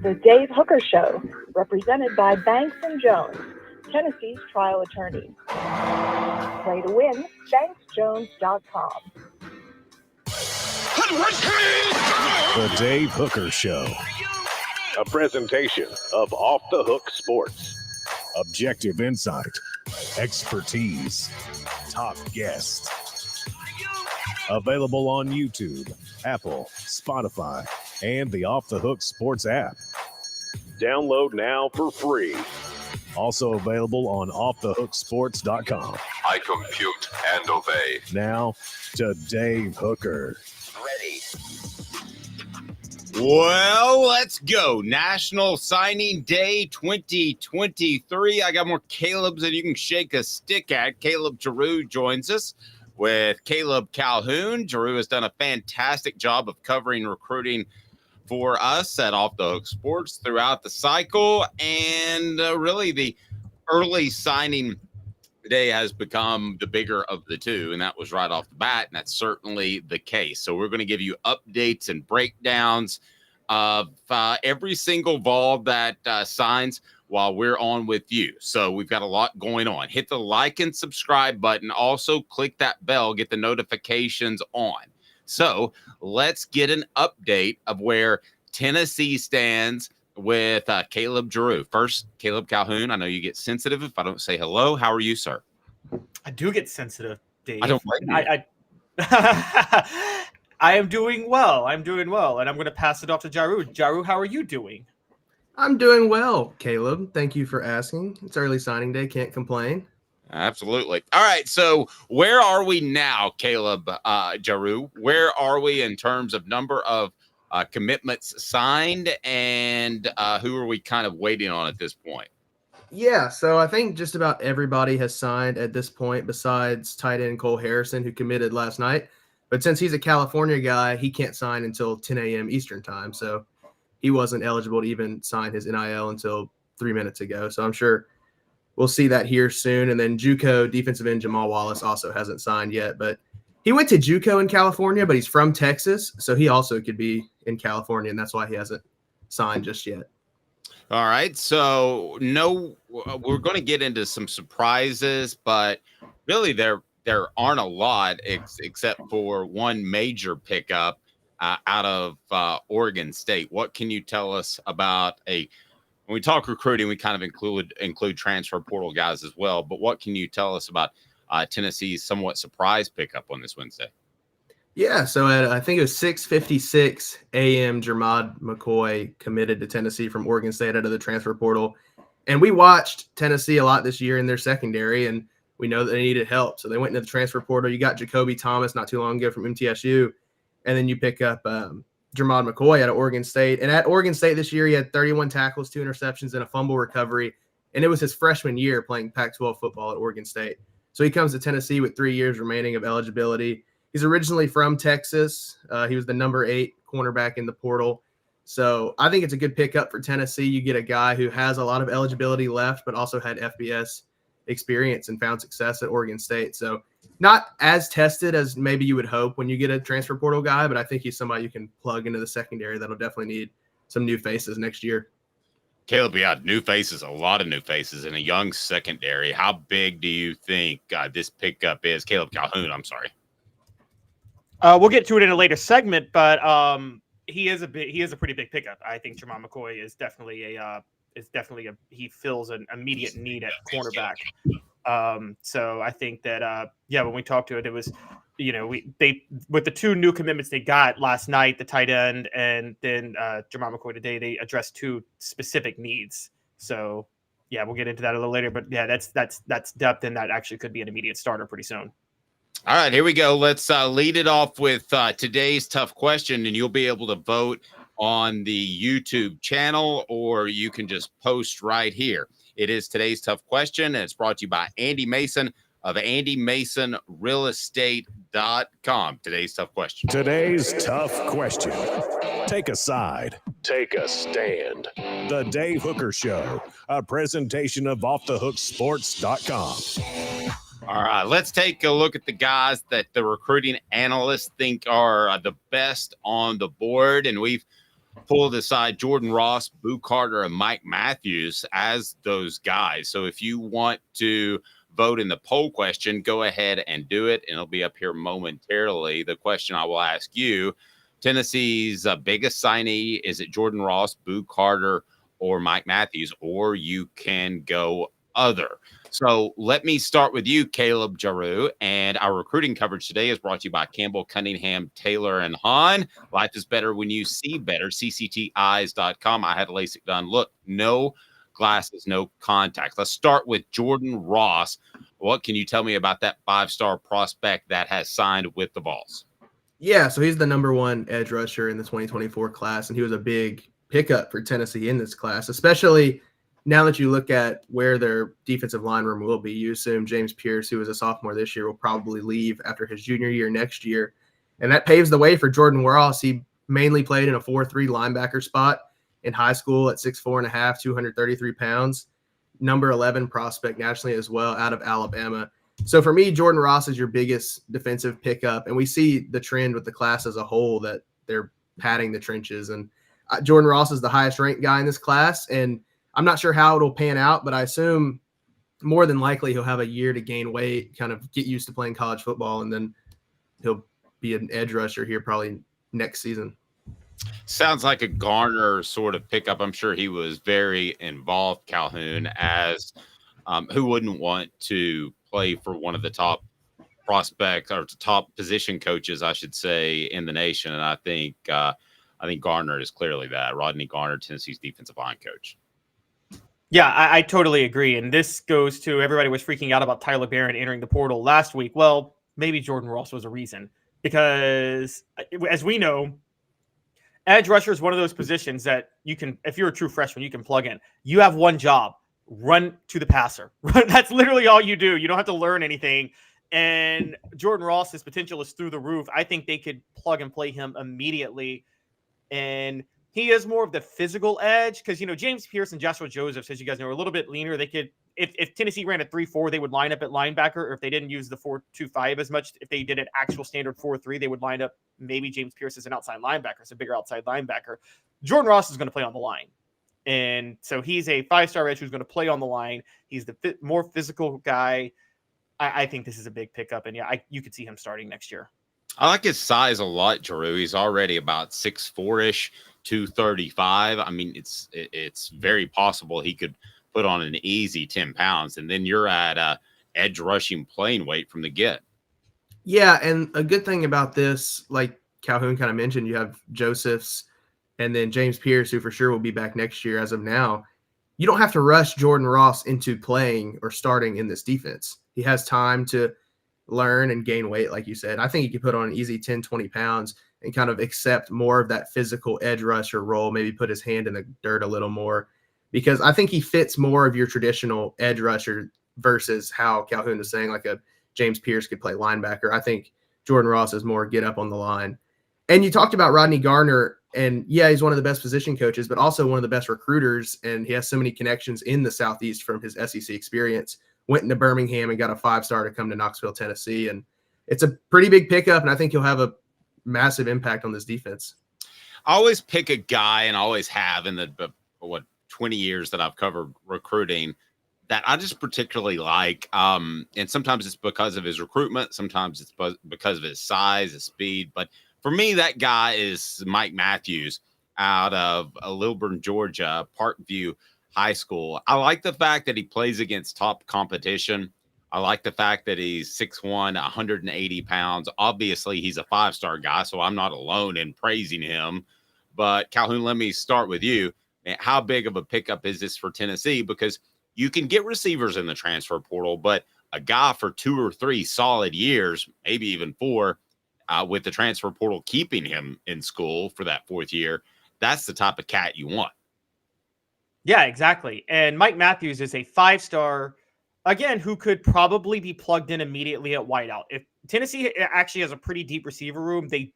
The Dave Hooker Show, represented by Banks & Jones, Tennessee's trial attorney. Play to win, banksjones.com. The Dave Hooker Show. A presentation of Off the Hook Sports. Objective insight, expertise, top guests. Available on YouTube, Apple, Spotify, and the Off the Hook Sports app. Download now for free. Also available on offthehooksports.com. I compute and obey. Now to Dave Hooker. Ready. Well, let's go. National Signing Day 2023. I got more Caleb's than you can shake a stick at. Caleb Giroux joins us with Caleb Calhoun. Giroux has done a fantastic job of covering recruiting for us at Off the Hook Sports throughout the cycle. And really the early signing day has become the bigger of the two, and that was right off the bat, and that's certainly the case. So we're going to give you updates and breakdowns of every single Vol that signs while we're on with you. So we've got a lot going on. Hit the like and subscribe button. Also click that bell, get the notifications on. So let's get an update of where Tennessee stands with Caleb Giroux. First, Caleb Calhoun, I know you get sensitive if I don't say hello. How are you, sir? I do get sensitive, Dave. I don't blame you. I am doing well. I'm doing well, and I'm going to pass it off to Giroux. Giroux, how are you doing? I'm doing well, Caleb. Thank you for asking. It's early signing day. Can't complain. Absolutely. All right. So where are we now, Caleb Giroux? Where are we in terms of number of commitments signed, and who are we kind of waiting on at this point? Yeah, so I think just about everybody has signed at this point besides tight end Cole Harrison, who committed last night. But since he's a California guy, he can't sign until 10 a.m. Eastern time. So he wasn't eligible to even sign his NIL until 3 minutes ago. So I'm sure we'll see that here soon. And then JUCO defensive end Jamal Wallace also hasn't signed yet. But he went to JUCO in California, but he's from Texas. So he also could be in California, and that's why he hasn't signed just yet. All right. So we're going to get into some surprises, but really there aren't a lot except for one major pickup out of Oregon State. What can you tell us about when we talk recruiting, we kind of include transfer portal guys as well, but what can you tell us about Tennessee's somewhat surprise pickup on this Wednesday? Yeah, so at I think it was 6:56 a.m., Jermod McCoy committed to Tennessee from Oregon State out of the transfer portal. And we watched Tennessee a lot this year in their secondary, and we know that they needed help. So they went into the transfer portal. You got Jacoby Thomas not too long ago from MTSU, and then you pick up Jermod McCoy out of Oregon State. And at Oregon State this year, he had 31 tackles, 2 interceptions, and a fumble recovery. And it was his freshman year playing Pac-12 football at Oregon State. So he comes to Tennessee with 3 years remaining of eligibility. He's originally from Texas. He was the number 8 cornerback in the portal. So I think it's a good pickup for Tennessee. You get a guy who has a lot of eligibility left, but also had FBS experience and found success at Oregon State. So not as tested as maybe you would hope when you get a transfer portal guy, but I think he's somebody you can plug into the secondary that'll definitely need some new faces next year. Caleb, yeah, new faces, a lot of new faces in a young secondary. How big do you think this pickup is? Caleb Calhoun, I'm sorry. We'll get to it in a later segment, but he is a pretty big pickup. I think Jermod McCoy is definitely he fills an immediate need at cornerback. So I think that when we talked to it was, with the 2 new commitments they got last night, the tight end and then Jermod McCoy today, they addressed 2 specific needs. So yeah, we'll get into that a little later, but yeah, that's depth, and that actually could be an immediate starter pretty soon. All right, here we go. Let's lead it off with today's tough question, and you'll be able to vote on the YouTube channel, or you can just post right here. It is today's tough question, and it's brought to you by Andy Mason of AndyMasonRealEstate.com. Today's tough question. Today's tough question. Take a side. Take a stand. The Dave Hooker Show, a presentation of offthehooksports.com. All right, let's take a look at the guys that the recruiting analysts think are the best on the board. And we've pulled aside Jordan Ross, Boo Carter, and Mike Matthews as those guys. So if you want to vote in the poll question, go ahead and do it, and it'll be up here momentarily. The question I will ask you, Tennessee's biggest signee, is it Jordan Ross, Boo Carter, or Mike Matthews, or you can go other. So let me start with you, Caleb Giroux. And our recruiting coverage today is brought to you by Campbell, Cunningham, Taylor, and Haun. Life is better when you see better. CCTeyes.com. I had LASIK done. Look, no glasses, no contacts. Let's start with Jordan Ross. What can you tell me about that 5-star prospect that has signed with the Vols? Yeah, so he's the number 1 edge rusher in the 2024 class, and he was a big pickup for Tennessee in this class, especially now that you look at where their defensive line room will be. You assume James Pierce, who is a sophomore this year, will probably leave after his junior year next year, and that paves the way for Jordan Ross. He mainly played in a 4-3 linebacker spot in high school at 6'4.5", 233 pounds, number 11 prospect nationally as well, out of Alabama. So for me, Jordan Ross is your biggest defensive pickup, and we see the trend with the class as a whole that they're padding the trenches. And Jordan Ross is the highest ranked guy in this class, and I'm not sure how it'll pan out, but I assume more than likely he'll have a year to gain weight, kind of get used to playing college football, and then he'll be an edge rusher here probably next season. Sounds like a Garner sort of pickup. I'm sure he was very involved, Calhoun, as who wouldn't want to play for one of the top prospects or top position coaches, I should say, in the nation. And I think Garner is clearly that. Rodney Garner, Tennessee's defensive line coach. Yeah, I totally agree. And this goes to everybody was freaking out about Tyler Barron entering the portal last week. Well, maybe Jordan Ross was a reason, because as we know, edge rusher is one of those positions that you can, if you're a true freshman, you can plug in. You have one job: run to the passer. That's literally all you do. You don't have to learn anything. And Jordan Ross's potential is through the roof. I think they could plug and play him immediately. And he is more of the physical edge because, James Pierce and Joshua Josephs, as you guys know, are a little bit leaner. They could, if Tennessee ran a 3-4, they would line up at linebacker, or if they didn't use the 4-2-5 as much, if they did an actual standard 4-3, they would line up maybe James Pierce as an outside linebacker, so a bigger outside linebacker. Jordan Ross is going to play on the line. And so he's a 5-star edge who's going to play on the line. He's the more physical guy. I think this is a big pickup. And yeah, you could see him starting next year. I like his size a lot, Giroux. He's already about 6'4"-ish, 235. I mean, it's very possible he could put on an easy 10 pounds. And then you're at edge rushing playing weight from the get. Yeah, and a good thing about this, like Calhoun kind of mentioned, you have Josephs and then James Pierce, who for sure will be back next year as of now. You don't have to rush Jordan Ross into playing or starting in this defense. He has time to learn and gain weight, like you said. I think he could put on an easy 10, 20 pounds and kind of accept more of that physical edge rusher role, maybe put his hand in the dirt a little more, because I think he fits more of your traditional edge rusher versus how Calhoun is saying like a James Pierce could play linebacker. I think Jordan Ross is more get up on the line. And you talked about Rodney Garner, and yeah, he's one of the best position coaches, but also one of the best recruiters, and he has so many connections in the Southeast from his SEC experience. Went into Birmingham and got a 5-star to come to Knoxville, Tennessee, and it's a pretty big pickup, and I think he'll have a massive impact on this defense. I always pick a guy, and always have in the 20 years that I've covered recruiting, that I just particularly like. And sometimes it's because of his recruitment, sometimes it's because of his size, his speed. But for me, that guy is Mike Matthews out of Lilburn, Georgia, Parkview High School. I like the fact that he plays against top competition. I like the fact that he's 6'1", 180 pounds. Obviously, he's a 5-star guy, so I'm not alone in praising him. But Calhoun, let me start with you. How big of a pickup is this for Tennessee? Because you can get receivers in the transfer portal, but a guy for 2 or 3 solid years, maybe even 4, with the transfer portal keeping him in school for that 4th year, that's the type of cat you want. Yeah, exactly. And Mike Matthews is a 5-star, again, who could probably be plugged in immediately at wideout. If Tennessee actually has a pretty deep receiver room, they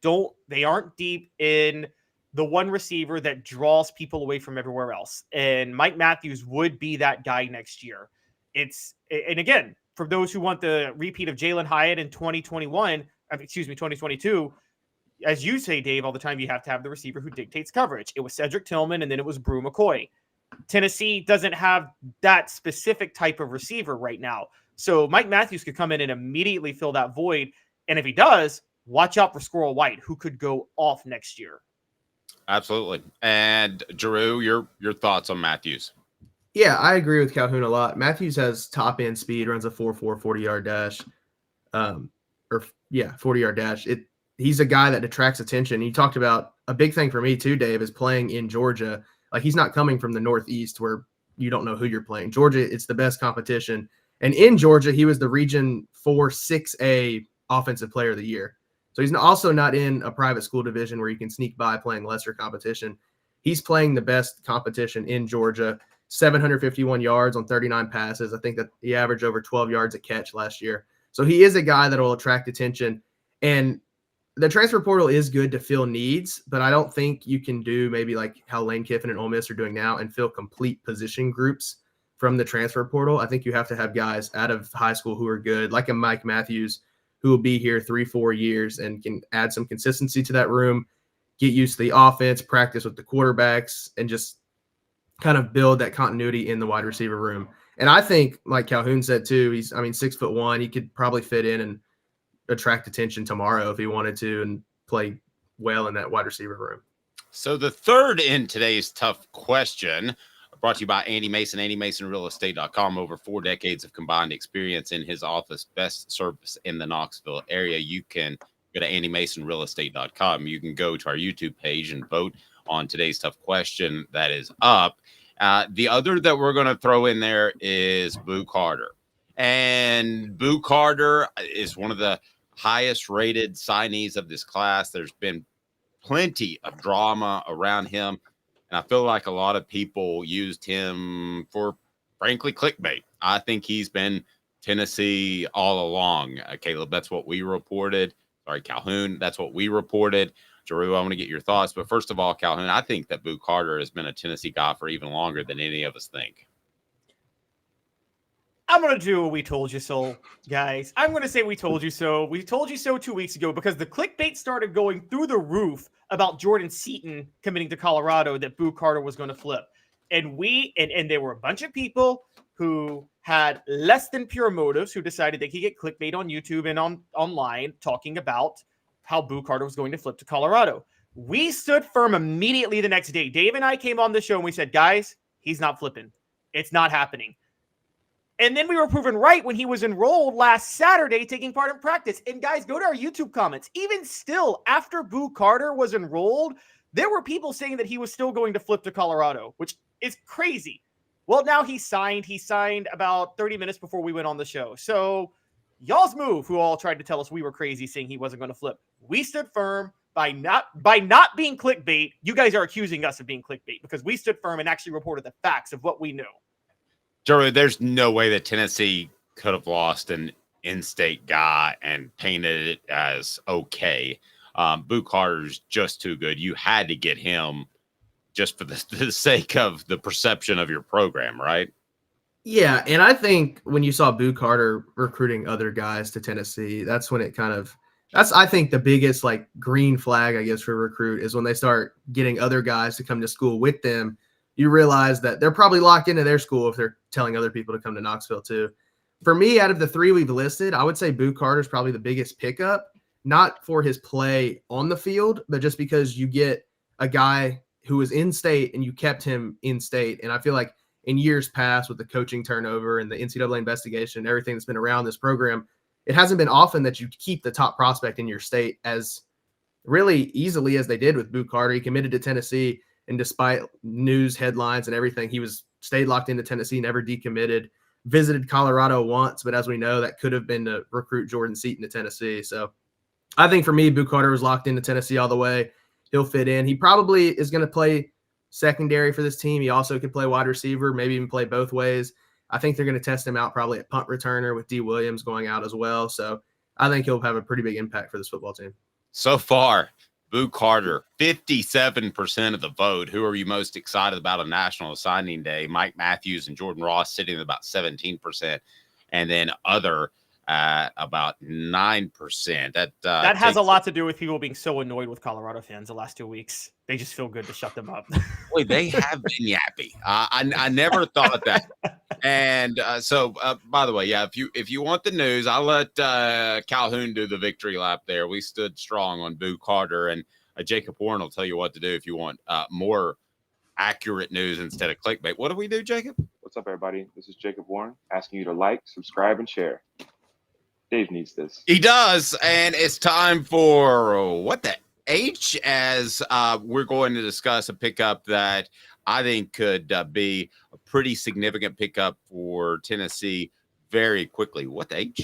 aren't deep in the one receiver that draws people away from everywhere else. And Mike Matthews would be that guy next year. And again, for those who want the repeat of Jalen Hyatt in 2022, as you say, Dave, all the time, you have to have the receiver who dictates coverage. It was Cedric Tillman, and then it was Brew McCoy. Tennessee doesn't have that specific type of receiver right now. So Mike Matthews could come in and immediately fill that void. And if he does, watch out for Squirrel White, who could go off next year. Absolutely. And Drew, your thoughts on Matthews? Yeah, I agree with Calhoun a lot. Matthews has top end speed, runs a 4.4 40-yard dash. 40-yard dash. He's a guy that attracts attention. You talked about a big thing for me too, Dave, is playing in Georgia. Like, he's not coming from the Northeast where you don't know who you're playing. Georgia, it's the best competition. And in Georgia, he was the Region 4 6A Offensive Player of the Year. So he's also not in a private school division where you can sneak by playing lesser competition. He's playing the best competition in Georgia. 751 yards on 39 passes. I think that he averaged over 12 yards a catch last year. So he is a guy that will attract attention. And the transfer portal is good to fill needs, but I don't think you can do maybe like how Lane Kiffin and Ole Miss are doing now and fill complete position groups from the transfer portal. I think you have to have guys out of high school who are good, like a Mike Matthews, who will be here 3-4 years and can add some consistency to that room, get used to the offense, practice with the quarterbacks, and just kind of build that continuity in the wide receiver room. And I think, like Calhoun said too, he's 6'1". He could probably fit in and attract attention tomorrow if he wanted to and play well in that wide receiver room. So the third in today's tough question, brought to you by Andy Mason, AndyMasonRealEstate.com. Over 4 decades of combined experience in his office, best service in the Knoxville area. You can go to AndyMasonRealEstate.com. You can go to our YouTube page and vote on today's tough question that is up. The other that we're going to throw in there is Boo Carter. And Boo Carter is one of the highest rated signees of this class. There's been plenty of drama around him. And I feel like a lot of people used him for, frankly, clickbait. I think he's been Tennessee all along. Caleb, that's what we reported. Sorry, Calhoun, that's what we reported. Drew, I want to get your thoughts. But first of all, Calhoun, I think that Boo Carter has been a Tennessee guy for even longer than any of us think. I'm going to do a We Told You So, guys. I'm going to say we told you so. We told you so 2 weeks ago because the clickbait started going through the roof about Jordan Seaton committing to Colorado that Boo Carter was going to flip. And there were a bunch of people who had less than pure motives who decided they could get clickbait on YouTube and online talking about how Boo Carter was going to flip to Colorado. We stood firm immediately the next day. Dave and I came on the show and we said, guys, he's not flipping. It's not happening. And then we were proven right when he was enrolled last Saturday taking part in practice. And guys, go to our YouTube comments. Even still, after Boo Carter was enrolled, there were people saying that he was still going to flip to Colorado, which is crazy. Well, now he signed. He signed about 30 minutes before we went on the show. So y'all's move, who all tried to tell us we were crazy saying he wasn't going to flip. We stood firm by not being clickbait. You guys are accusing us of being clickbait because we stood firm and actually reported the facts of what we knew. Joey, there's no way that Tennessee could have lost an in-state guy and painted it as okay. Boo Carter's just too good. You had to get him just for the sake of the perception of your program, right? Yeah, and I think when you saw Boo Carter recruiting other guys to Tennessee, that's when it that's I think the biggest like green flag, I guess, for a recruit is when they start getting other guys to come to school with them. You realize that they're probably locked into their school if they're telling other people to come to Knoxville too. For me, out of the 3 we've listed, I would say Boo Carter's probably the biggest pickup, not for his play on the field, but just because you get a guy who was in state and you kept him in state. And I feel like in years past with the coaching turnover and the NCAA investigation and everything that's been around this program, it hasn't been often that you keep the top prospect in your state as really easily as they did with Boo Carter. He committed to Tennessee. And despite news headlines and everything, he stayed locked into Tennessee, never decommitted, visited Colorado once. But as we know, that could have been to recruit Jordan Seaton to Tennessee. So I think for me, Boo Carter was locked into Tennessee all the way. He'll fit in. He probably is going to play secondary for this team. He also could play wide receiver, maybe even play both ways. I think they're going to test him out probably at punt returner with D. Williams going out as well. So I think he'll have a pretty big impact for this football team. So far, Boo Carter, 57% of the vote. Who are you most excited about on National Signing Day? Mike Matthews and Jordan Ross sitting at about 17%. And then other at about 9%. That has a lot to do with people being so annoyed with Colorado fans the last 2 weeks. They just feel good to shut them up. Boy, they have been yappy. I never thought that. And so, by the way, yeah, if you want the news, I'll let Calhoun do the victory lap there. We stood strong on Boo Carter, and Jacob Warren will tell you what to do if you want more accurate news instead of clickbait. What do we do, Jacob? What's up, everybody? This is Jacob Warren asking you to like, subscribe, and share. Dave needs this. He does, and it's time for what the H, as we're going to discuss a pickup that I think could be a pretty significant pickup for Tennessee very quickly. What the H?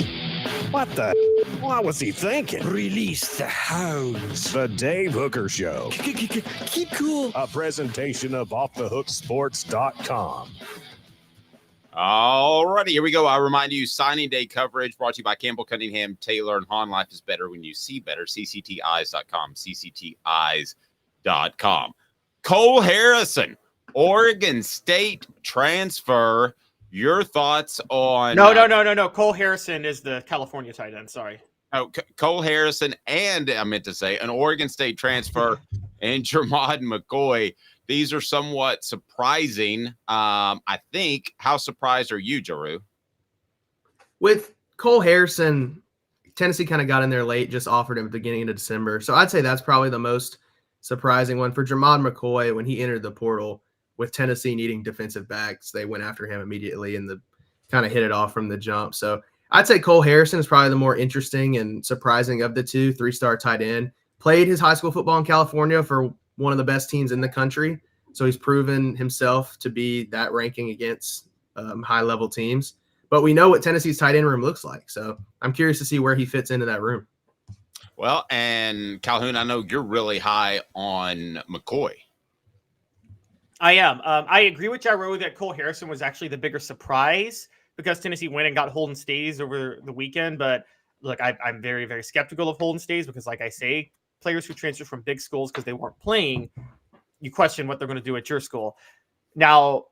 What the? What was he thinking? Release the hounds. The Dave Hooker Show, Keep cool. a presentation of OffTheHookSports.com. All righty, here we go. I remind you, signing day coverage brought to you by Campbell, Cunningham, Taylor, and Haun. Life is better when you see better. CCTeyes.com. CCTeyes.com. Cole Harrison, Oregon State transfer. Your thoughts on... No. Cole Harrison is the California tight end. Sorry. Oh, Cole Harrison, and I meant to say an Oregon State transfer, and Jermod McCoy. These are somewhat surprising. I think. How surprised are you, Jeru? With Cole Harrison, Tennessee kind of got in there late, just offered him at the beginning of December. So I'd say that's probably the most surprising one. For Jermod McCoy, when he entered the portal, with Tennessee needing defensive backs, they went after him immediately and kind of hit it off from the jump. So I'd say Cole Harrison is probably the more interesting and surprising of the two. 3-star tight end. Played his high school football in California for one of the best teams in the country. So he's proven himself to be that ranking against high-level teams. But we know what Tennessee's tight end room looks like. So I'm curious to see where he fits into that room. Well, and Calhoun, I know you're really high on McCoy. I am. I agree with Jairo that Cole Harrison was actually the bigger surprise because Tennessee went and got Holden Stays over the weekend. But look, I'm very, very skeptical of Holden Stays because, like I say, players who transfer from big schools because they weren't playing, you question what they're going to do at your school. Now,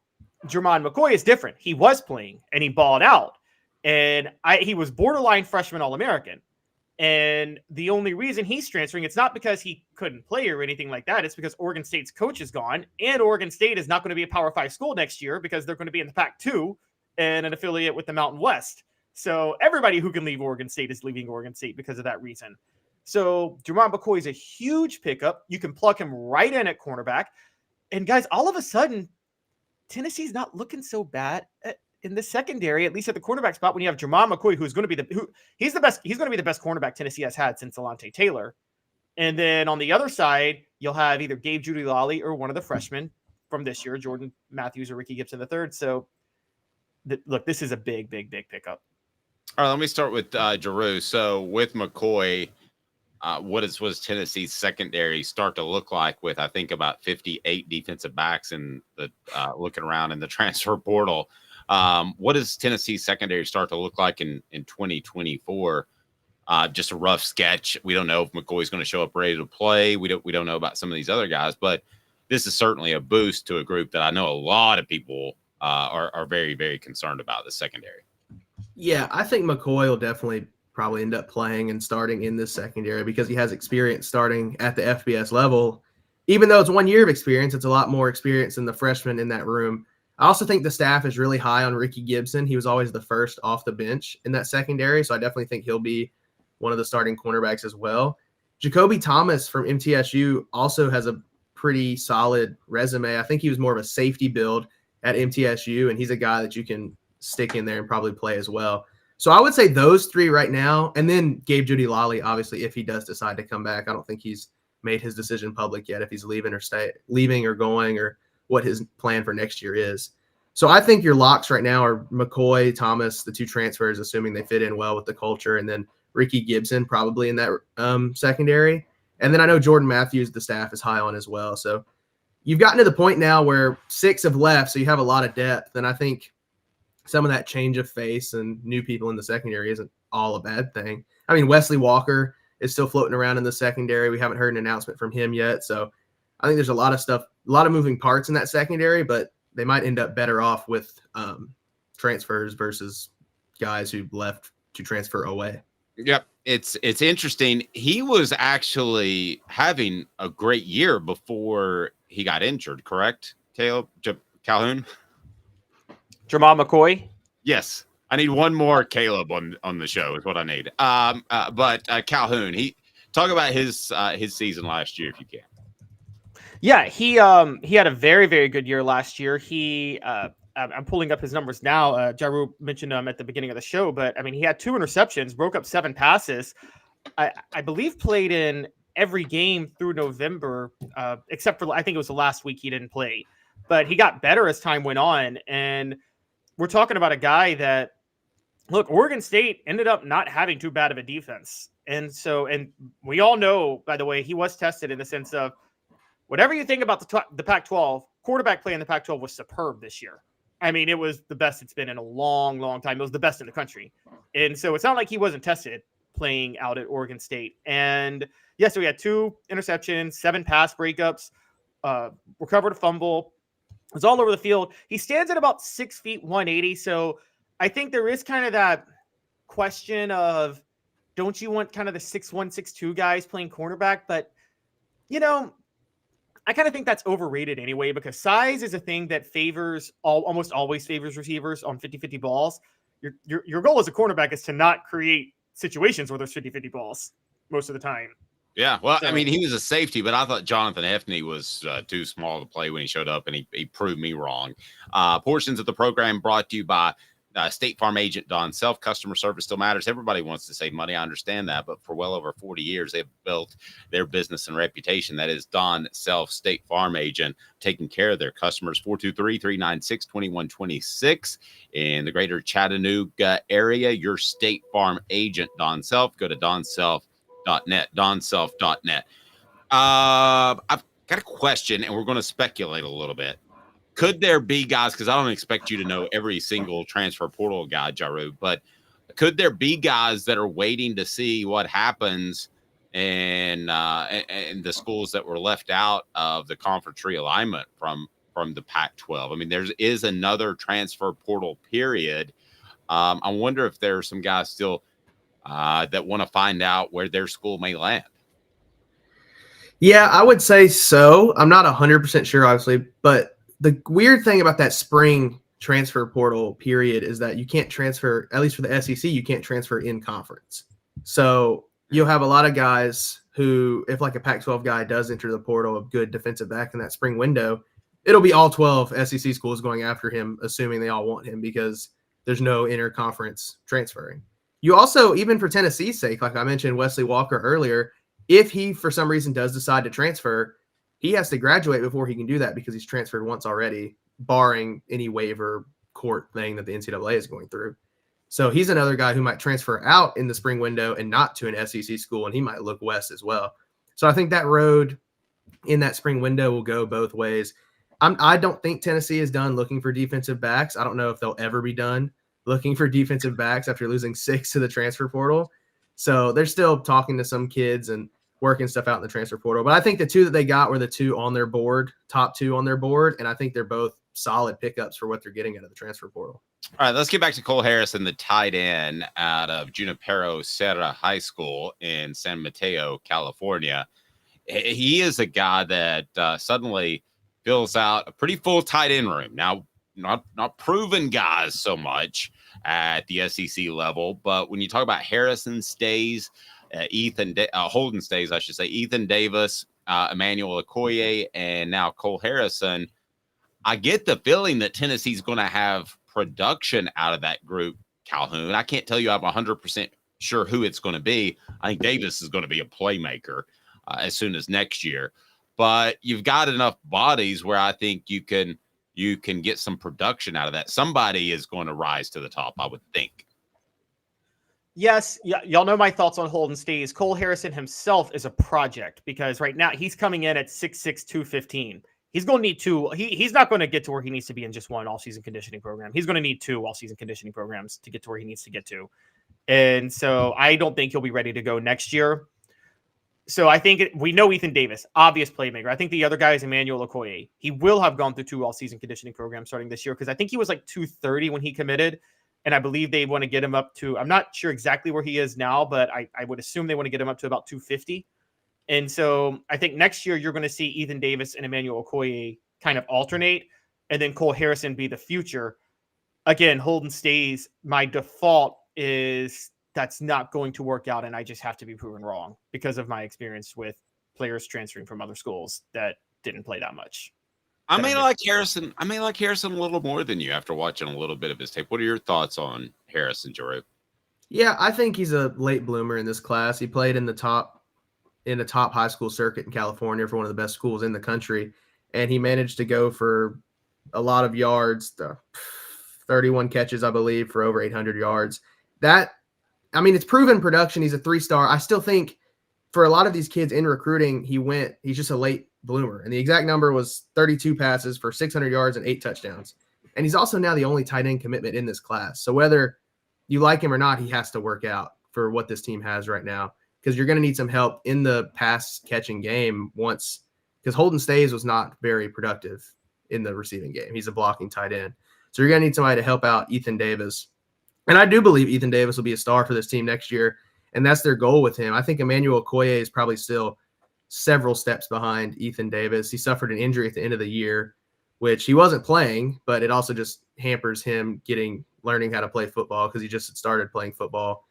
Jermod McCoy is different. He was playing and he balled out. And he was borderline freshman All-American. And the only reason he's transferring, it's not because he couldn't play or anything like that. It's because Oregon State's coach is gone. And Oregon State is not going to be a Power 5 school next year because they're going to be in the Pac-2 and an affiliate with the Mountain West. So everybody who can leave Oregon State is leaving Oregon State because of that reason. So Jermod McCoy is a huge pickup. You can plug him right in at cornerback. And guys, all of a sudden, Tennessee's not looking so bad in the secondary, at least at the cornerback spot, when you have Jermod McCoy, who's going to be he's the best. He's going to be the best cornerback Tennessee has had since Alante Taylor. And then on the other side, you'll have either Gabe Judy-Lally or one of the freshmen from this year, Jordan Matthews or Ricky Gibson III. So look, this is a big pickup. All right, let me start with Jeru. So with McCoy, what does Tennessee's secondary start to look like with, I think, about 58 defensive backs in the looking around in the transfer portal? What does Tennessee's secondary start to look like in 2024? Just a rough sketch. We don't know if McCoy's going to show up ready to play. We don't know about some of these other guys, but this is certainly a boost to a group that I know a lot of people are very, very concerned about, the secondary. Yeah, I think McCoy will definitely probably end up playing and starting in this secondary because he has experience starting at the FBS level. Even though it's 1 year of experience, it's a lot more experience than the freshman in that room. I also think the staff is really high on Ricky Gibson. He was always the first off the bench in that secondary, so I definitely think he'll be one of the starting cornerbacks as well. Jacoby Thomas from MTSU also has a pretty solid resume. I think he was more of a safety build at MTSU, and he's a guy that you can stick in there and probably play as well. So I would say those three right now, and then Gabe Judy-Lally, obviously, if he does decide to come back. I don't think he's made his decision public yet if he's leaving or going or what his plan for next year is. So I think your locks right now are McCoy, Thomas, the two transfers, assuming they fit in well with the culture, and then Ricky Gibson probably in that secondary. And then I know Jordan Matthews, the staff is high on as well. So you've gotten to the point now where 6 have left, so you have a lot of depth. And I think some of that change of face and new people in the secondary isn't all a bad thing. I mean, Wesley Walker is still floating around in the secondary. We haven't heard an announcement from him yet. So I think there's a lot of stuff, a lot of moving parts in that secondary, but they might end up better off with transfers versus guys who left to transfer away. Yep. It's interesting. He was actually having a great year before he got injured, correct? Calhoun? Jermod McCoy. Yes. I need one more Caleb on the show is what I need. But Calhoun, talk about his season last year if you can. Yeah, he had a very, very good year last year. I'm pulling up his numbers now. Jaru mentioned him at the beginning of the show, but I mean, he had 2 interceptions, broke up 7 passes. I believe played in every game through November, except for I think it was the last week he didn't play. But he got better as time went on, and we're talking about a guy that, look, Oregon State ended up not having too bad of a defense, and we all know, by the way, he was tested in the sense of whatever you think about the Pac-12, quarterback play in the Pac-12 was superb this year. I mean, it was the best it's been in a long, long time. It was the best in the country. And so it's not like he wasn't tested playing out at Oregon State. And yes, so he had 2 interceptions, 7 pass breakups, recovered a fumble. It was all over the field. He stands at about 6 feet, 180. So I think there is kind of that question of, don't you want kind of the 6'1", 6'2" guys playing cornerback? But, you know, I kind of think that's overrated anyway, because size is a thing that almost always favors receivers on 50-50 balls. Your goal as a cornerback is to not create situations where there's 50-50 balls most of the time. Yeah, well, I mean, he was a safety, but I thought Jonathan Hefney was too small to play when he showed up, and he proved me wrong. Portions of the program brought to you by State Farm agent Don Self. Customer service still matters. Everybody wants to save money. I understand that, but for well over 40 years, they've built their business and reputation. That is Don Self, State Farm agent, taking care of their customers. 423-396-2126 in the greater Chattanooga area. Your State Farm agent, Don Self. Go to donself.net, donself.net. I've got a question, and we're going to speculate a little bit. Could there be guys, because I don't expect you to know every single transfer portal guy, Jaru, but could there be guys that are waiting to see what happens in the schools that were left out of the conference realignment from the Pac-12? I mean, there is another transfer portal period. I wonder if there are some guys still that want to find out where their school may land. Yeah, I would say so. I'm not 100% sure, obviously, but the weird thing about that spring transfer portal period is that you can't transfer, at least for the SEC, you can't transfer in conference. So you'll have a lot of guys who, if like a Pac-12 guy does enter the portal, a good defensive back in that spring window, it'll be all 12 SEC schools going after him, assuming they all want him because there's no interconference transferring. You also, even for Tennessee's sake, like I mentioned Wesley Walker earlier, if he for some reason does decide to transfer, he has to graduate before he can do that because he's transferred once already, barring any waiver court thing that the NCAA is going through. So he's another guy who might transfer out in the spring window and not to an SEC school, and he might look west as well. So I think that road in that spring window will go both ways. I don't think Tennessee is done looking for defensive backs. I don't know if they'll ever be done looking for defensive backs after losing 6 to the transfer portal. So they're still talking to some kids and working stuff out in the transfer portal. But I think the 2 that they got were the 2 on their board, top 2 on their board. And I think they're both solid pickups for what they're getting out of the transfer portal. All right, let's get back to Cole Harrison, the tight end out of Junipero Serra High School in San Mateo, California. He is a guy that suddenly fills out a pretty full tight end room. Now, not proven guys so much at the SEC level, but when you talk about Harrison stays, Holden stays, I should say, Ethan Davis, Emmanuel Okoye, and now Cole Harrison, I get the feeling that Tennessee's going to have production out of that group, Calhoun. I can't tell you I'm 100% sure who it's going to be. I think Davis is going to be a playmaker as soon as next year. But you've got enough bodies where I think you can get some production out of that. Somebody is going to rise to the top, I would think. Yes, y'all know my thoughts on Holden stays. Cole Harrison himself is a project because right now he's coming in at 6'6", 215. He's going to need 2. He's not going to get to where he needs to be in just one all-season conditioning program. He's going to need 2 all-season conditioning programs to get to where he needs to get to. And so I don't think he'll be ready to go next year. So I think we know Ethan Davis, obvious playmaker. I think the other guy is Emmanuel Okoye. He will have gone through 2 all-season conditioning programs starting this year because I think he was like 230 when he committed. And I believe they want to get him up to, I'm not sure exactly where he is now, but I would assume they want to get him up to about 250. And so I think next year you're going to see Ethan Davis and Emmanuel Okoye kind of alternate, and then Cole Harrison be the future. Again, Holden stays. My default is that's not going to work out, and I just have to be proven wrong because of my experience with players transferring from other schools that didn't play that much. I may like Harrison a little more than you after watching a little bit of his tape. What are your thoughts on Harrison, Drew? Yeah, I think he's a late bloomer in this class. He played in the top high school circuit in California for one of the best schools in the country, and he managed to go for a lot of yards, 31 catches, I believe, for over 800 yards. It's proven production. He's a 3-star. I still think for a lot of these kids in recruiting, he's just a late bloomer. And the exact number was 32 passes for 600 yards and 8 touchdowns. And he's also now the only tight end commitment in this class. So whether you like him or not, he has to work out for what this team has right now, because you're going to need some help in the pass catching game because Holden Stays was not very productive in the receiving game. He's a blocking tight end. So you're going to need somebody to help out Ethan Davis. And I do believe Ethan Davis will be a star for this team next year, and that's their goal with him. I think Emmanuel Okoye is probably still several steps behind Ethan Davis. He suffered an injury at the end of the year, which he wasn't playing, but it also just hampers him learning how to play football because he just started playing football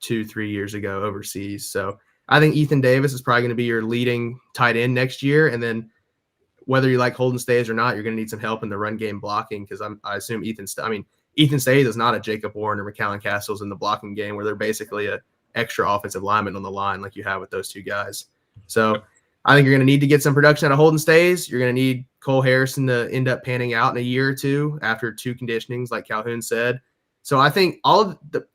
2-3 years ago overseas. So I think Ethan Davis is probably going to be your leading tight end next year, and then whether you like Holden Stays or not, you're going to need some help in the run game blocking because I assume Ethan Stays is not a Jacob Warren or McAllen Castles in the blocking game where they're basically an extra offensive lineman on the line like you have with those two guys. So I think you're going to need to get some production out of Holden Stays. You're going to need Cole Harrison to end up panning out in a year or two after 2 conditionings, like Calhoun said. So I think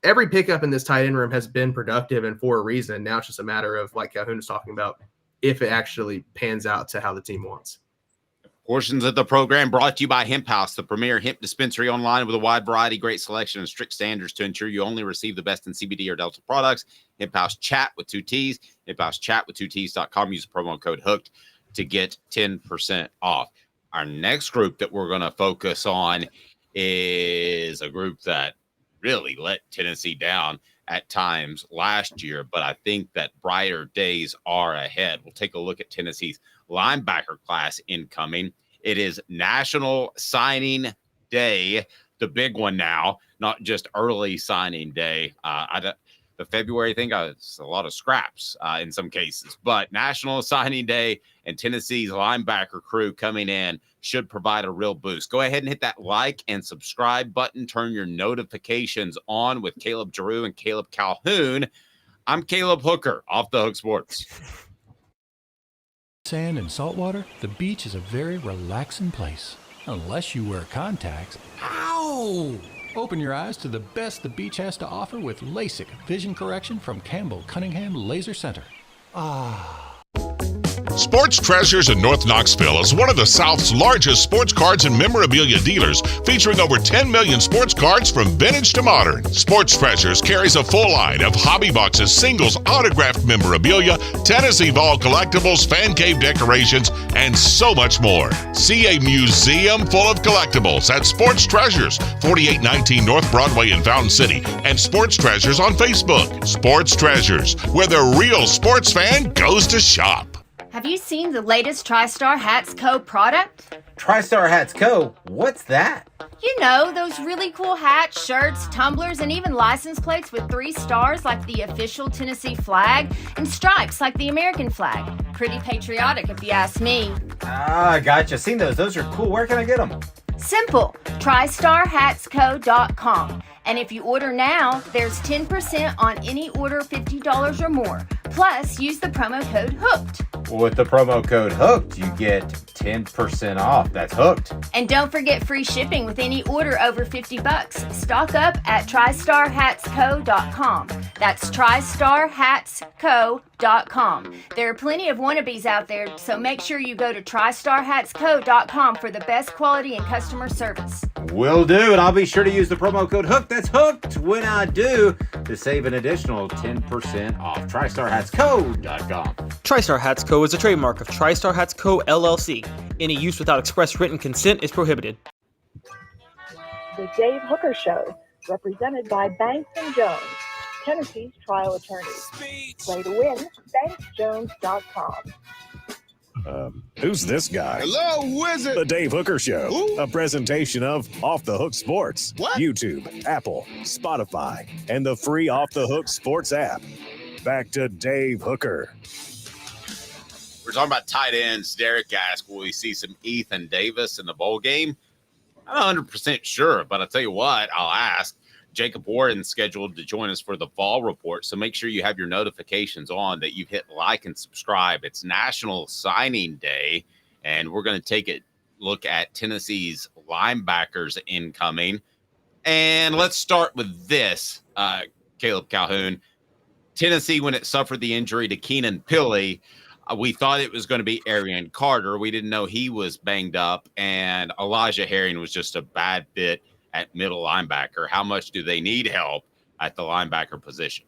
every pickup in this tight end room has been productive and for a reason. Now it's just a matter of, like Calhoun was talking about, if it actually pans out to how the team wants. Portions of the program brought to you by Hemp House, the premier hemp dispensary online with a wide variety, great selection, and strict standards to ensure you only receive the best in CBD or Delta products. Hemp House Chat with 2 T's, hemphousechat2ts.com. Use the promo code HOOKED to get 10% off. Our next group that we're going to focus on is a group that really let Tennessee down at times last year, but I think that brighter days are ahead. We'll take a look at Tennessee's linebacker class incoming. It is National Signing Day, the big one now, not just early signing day. The February thing, it's a lot of scraps in some cases, but National Signing Day and Tennessee's linebacker crew coming in should provide a real boost. Go ahead and hit that like and subscribe button. Turn your notifications on with Caleb Giroux and Caleb Calhoun. I'm Caleb Hooker, Off the Hook Sports. Sand and salt water, the beach is a very relaxing place. Unless you wear contacts. Ow! Open your eyes to the best the beach has to offer with LASIK vision correction from Campbell Cunningham Laser Center. Sports Treasures in North Knoxville is one of the South's largest sports cards and memorabilia dealers, featuring over 10 million sports cards from vintage to modern. Sports Treasures carries a full line of hobby boxes, singles, autographed memorabilia, Tennessee Vol collectibles, fan cave decorations, and so much more. See a museum full of collectibles at Sports Treasures, 4819 North Broadway in Fountain City, and Sports Treasures on Facebook. Sports Treasures, where the real sports fan goes to shop. Have you seen the latest TriStar Hats Co. product? TriStar Hats Co.? What's that? You know, those really cool hats, shirts, tumblers, and even license plates with 3 stars like the official Tennessee flag and stripes like the American flag. Pretty patriotic if you ask me. Ah, gotcha. Seen those. Those are cool. Where can I get them? Simple. TriStarHatsCo.com. And if you order now, there's 10% on any order $50 or more. Plus, use the promo code HOOKED. With the promo code HOOKED, you get 10% off. That's hooked. And don't forget free shipping with any order over $50. Stock up at TriStarHatsCo.com. That's TriStarHatsCo.com. There are plenty of wannabes out there, so make sure you go to TriStarHatsCo.com for the best quality and customer service. Will do, and I'll be sure to use the promo code HOOKED. That's hooked when I do, to save an additional 10% off. TriStarHatsCo.com. TriStar Hats Co. is a trademark of TriStar Hats Co. LLC. Any use without express written consent is prohibited. The Dave Hooker Show, represented by Banks and Jones, Tennessee's trial attorneys. Play to win, banksjones.com. Who's this guy? Hello, wizard. The Dave Hooker Show, Ooh. a presentation of Off the Hook Sports, What? YouTube, Apple, Spotify, and the free Off the Hook Sports app. Back to Dave Hooker. We're talking about tight ends. Derek asked, will we see some Ethan Davis in the bowl game? I'm not 100% sure, but I'll tell you what, I'll ask. Jacob Warren's scheduled to join us for the fall report, so make sure you have your notifications on, that you've hit like and subscribe. It's National Signing Day, and we're going to take a look at Tennessee's linebackers incoming. And let's start with this, Caleb Calhoun. Tennessee, when it suffered the injury to Keenan Pili, we thought it was going to be Arian Carter. We didn't know he was banged up, and Elijah Herring was just a bad fit at middle linebacker. How much do they need help at the linebacker position?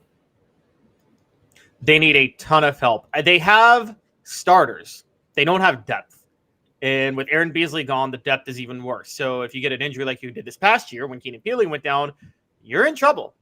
They need a ton of help. They have starters. They don't have depth. And with Aaron Beasley gone, the depth is even worse. So if you get an injury like you did this past year when Keenan Pili went down, you're in trouble.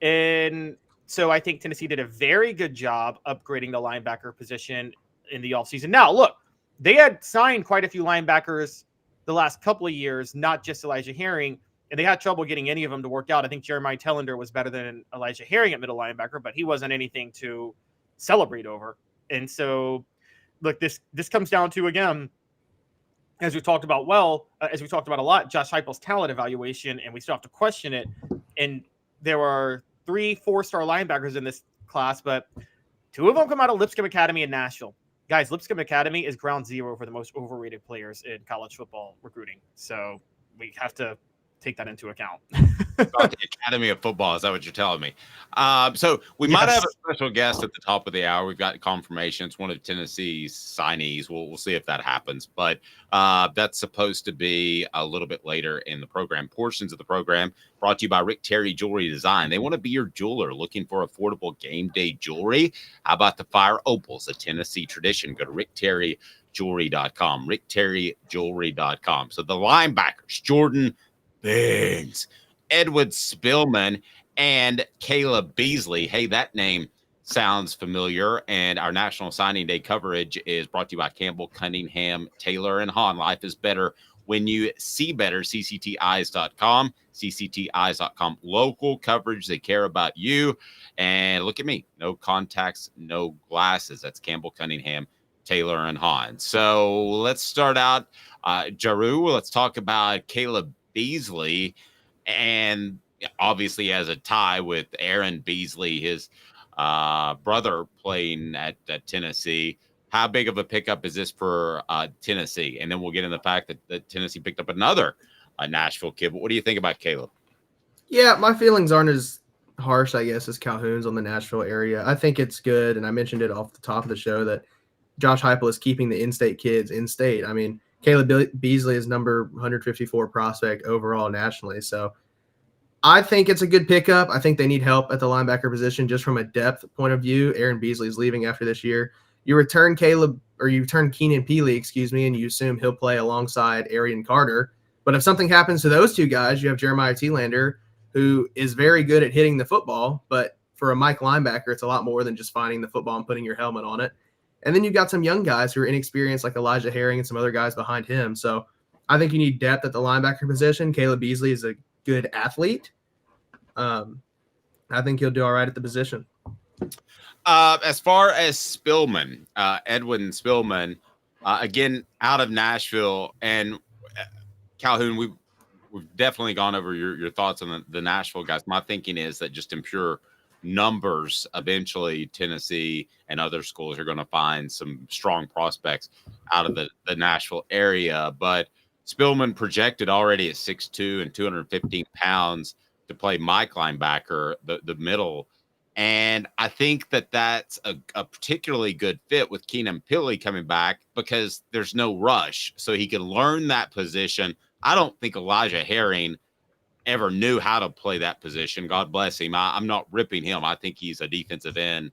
And so I think Tennessee did a very good job upgrading the linebacker position in the offseason. Now, look, they had signed quite a few linebackers the last couple of years, not just Elijah Herring, and they had trouble getting any of them to work out. I think Jeremiah Tellender was better than Elijah Herring at middle linebacker, but he wasn't anything to celebrate over. And so, look, this comes down to, again, as we talked about a lot, Josh Heupel's talent evaluation, and we still have to question it. And there are 3 4-star linebackers in this class, but 2 of them come out of Lipscomb Academy in Nashville. Guys, Lipscomb Academy is ground zero for the most overrated players in college football recruiting. So we have to take that into account. About the Academy of Football, is that what you're telling me? So we might have a special guest at the top of the hour. We've got confirmation. It's one of Tennessee's signees. We'll see if that happens. But that's supposed to be a little bit later in the program. Portions of the program brought to you by Rick Terry Jewelry Design. They want to be your jeweler looking for affordable game day jewelry. How about the Fire Opals, a Tennessee tradition? Go to rickterryjewelry.com, rickterryjewelry.com. So the linebackers, Jordan Biggs, Edward Spillman, and Caleb Beasley. Hey, that name sounds familiar. And our National Signing Day coverage is brought to you by Campbell, Cunningham, Taylor, and Haun. Life is better when you see better. CCTeyes.com, CCTeyes.com. Local coverage. They care about you. And look at me. No contacts, no glasses. That's Campbell, Cunningham, Taylor, and Haun. So let's start out. Jaru, let's talk about Caleb Beasley, and obviously has a tie with Aaron Beasley, his brother playing at Tennessee. How big of a pickup is this for Tennessee? And then we'll get into the fact that Tennessee picked up another Nashville kid. But what do you think about Caleb? Yeah, my feelings aren't as harsh, I guess, as Calhoun's on the Nashville area. I think it's good, and I mentioned it off the top of the show that Josh Heupel is keeping the in-state kids in-state. I mean, Caleb Beasley is number 154 prospect overall nationally. So I think it's a good pickup. I think they need help at the linebacker position just from a depth point of view. Aaron Beasley is leaving after this year. You return Keenan Pili, and you assume he'll play alongside Arian Carter. But if something happens to those 2 guys, you have Jeremiah Telander, who is very good at hitting the football. But for a Mike linebacker, it's a lot more than just finding the football and putting your helmet on it. And then you've got some young guys who are inexperienced, like Elijah Herring and some other guys behind him. So I think you need depth at the linebacker position. Caleb Beasley is a good athlete. I think he'll do all right at the position. As far as Spillman, Edwin Spillman, again, out of Nashville, and Calhoun, we've definitely gone over your thoughts on the Nashville guys. My thinking is that just in pure numbers, eventually Tennessee and other schools are going to find some strong prospects out of the Nashville area. But Spillman projected already at 6'2" and 215 pounds to play Mike linebacker, the middle. And I think that's a particularly good fit with Keenan Pili coming back because there's no rush. So he can learn that position. I don't think Elijah Herring ever knew how to play that position. God bless him. I'm not ripping him. I think he's a defensive end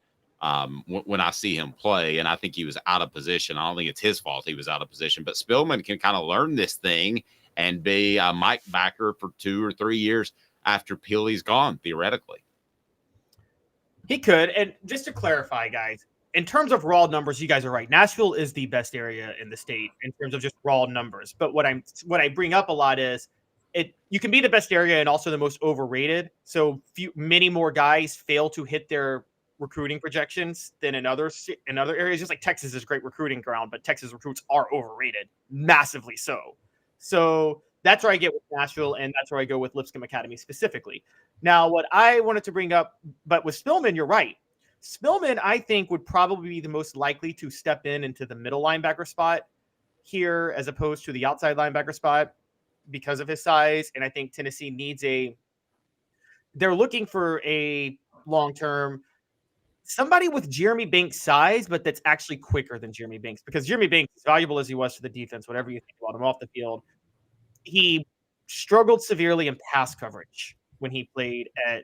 when I see him play, and I think he was out of position. I don't think it's his fault he was out of position, but Spillman can kind of learn this thing and be a Mike backer for 2 or 3 years after Peely's gone, theoretically. He could. And just to clarify, guys, in terms of raw numbers, you guys are right. Nashville is the best area in the state in terms of just raw numbers. But what I bring up a lot is you can be the best area and also the most overrated. So many more guys fail to hit their recruiting projections than in other areas. Just like Texas is a great recruiting ground, but Texas recruits are overrated, massively so. So that's where I get with Nashville, and that's where I go with Lipscomb Academy specifically. Now, what I wanted to bring up, but with Spillman, you're right. Spillman, I think, would probably be the most likely to step into the middle linebacker spot here as opposed to the outside linebacker spot because of his size. And I think Tennessee needs they're looking for a long-term somebody with Jeremy Banks' size, but that's actually quicker than Jeremy Banks, because Jeremy Banks, as valuable as he was to the defense, whatever you think about him off the field, he struggled severely in pass coverage when he played at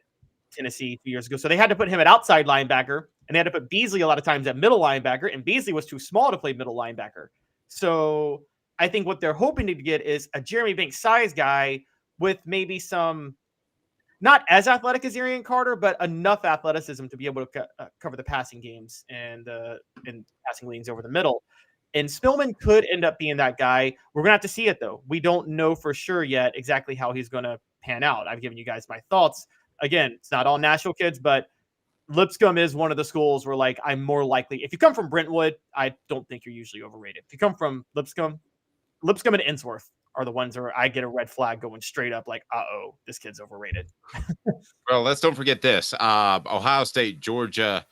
Tennessee 2 years ago. So they had to put him at outside linebacker, and they had to put Beasley a lot of times at middle linebacker, and Beasley was too small to play middle linebacker. So I think what they're hoping to get is a Jeremy Banks size guy with maybe some, not as athletic as Arian Carter, but enough athleticism to be able to cover the passing games and passing lanes over the middle. And Spillman could end up being that guy. We're going to have to see it, though. We don't know for sure yet exactly how he's going to pan out. I've given you guys my thoughts. Again, it's not all Nashville kids, but Lipscomb is one of the schools where, like, I'm more likely. If you come from Brentwood, I don't think you're usually overrated. If you come from Lipscomb and Innsworth are the ones where I get a red flag going straight up, like, uh-oh, this kid's overrated. Well, let's don't forget this. Ohio State, Georgia,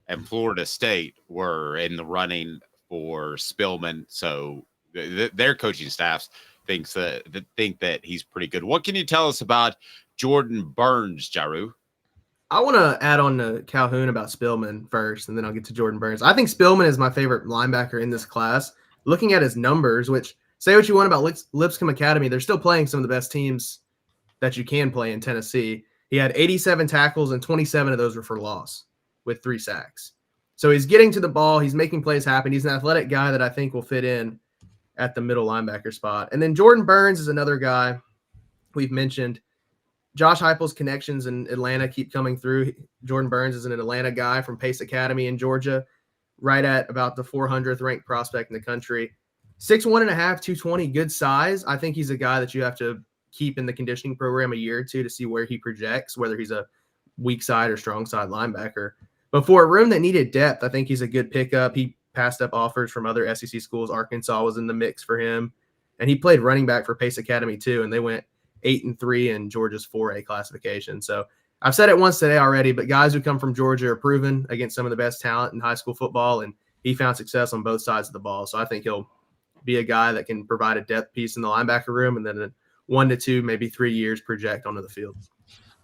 and Florida State were in the running for Spillman, so their coaching staffs think that he's pretty good. What can you tell us about Jordan Burns, Jaru? I want to add on to Calhoun about Spillman first, and then I'll get to Jordan Burns. I think Spillman is my favorite linebacker in this class. Looking at his numbers, which, say what you want about Lipscomb Academy, they're still playing some of the best teams that you can play in Tennessee. He had 87 tackles, and 27 of those were for loss with 3 sacks. So he's getting to the ball. He's making plays happen. He's an athletic guy that I think will fit in at the middle linebacker spot. And then Jordan Burns is another guy we've mentioned. Josh Heupel's connections in Atlanta keep coming through. Jordan Burns is an Atlanta guy from Pace Academy in Georgia, right at about the 400th ranked prospect in the country. 6'1.5", 220, good size. I think he's a guy that you have to keep in the conditioning program a year or two to see where he projects, whether he's a weak side or strong side linebacker. But for a room that needed depth, I think he's a good pickup. He passed up offers from other SEC schools. Arkansas was in the mix for him. And he played running back for Pace Academy too, and they went 8-3 in Georgia's 4A classification. So I've said it once today already, but guys who come from Georgia are proven against some of the best talent in high school football, and he found success on both sides of the ball. So I think he'll be a guy that can provide a depth piece in the linebacker room, and then in 1 to 2, maybe 3 years project onto the field.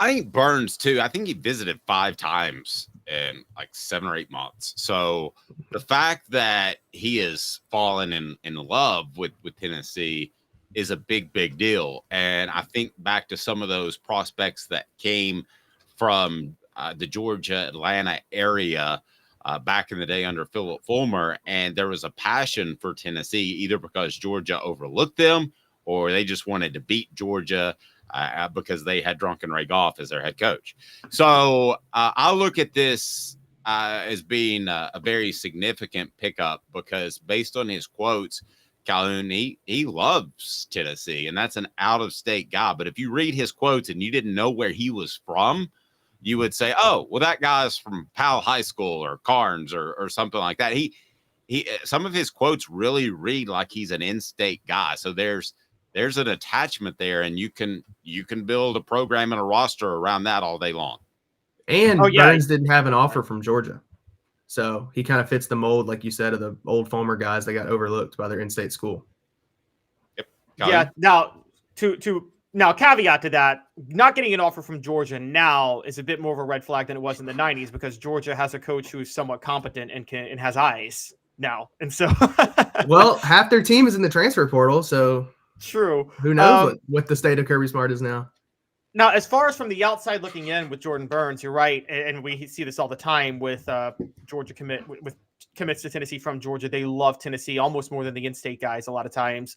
I think Burns too. I think he visited 5 times in like 7 or 8 months. So the fact that he has fallen in love with Tennessee is a big deal. And I think back to some of those prospects that came from the Georgia, Atlanta area back in the day under Philip Fulmer, and there was a passion for Tennessee, either because Georgia overlooked them or they just wanted to beat Georgia because they had Drunken Ray Goff as their head coach. So I'll look at this as being a very significant pickup, because based on his quotes, Calhoun, he loves Tennessee, and that's an out-of-state guy. But if you read his quotes and you didn't know where he was from, you would say, oh, well, that guy's from Powell High School or Carnes or something like that. He some of his quotes really read like he's an in-state guy. So there's an attachment there, and you can build a program and a roster around that all day long. And Burns didn't have an offer from Georgia. So he kind of fits the mold, like you said, of the old Fulmer guys that got overlooked by their in-state school. Yep. Yeah. Now, now caveat to that, not getting an offer from Georgia now is a bit more of a red flag than it was in the 90s, because Georgia has a coach who's somewhat competent and has eyes now. And so, well, half their team is in the transfer portal, so true. Who knows what the state of Kirby Smart is now. Now, as far as from the outside looking in with Jordan Burns, you're right, and we see this all the time with Georgia commits to Tennessee from Georgia. They love Tennessee almost more than the in-state guys a lot of times.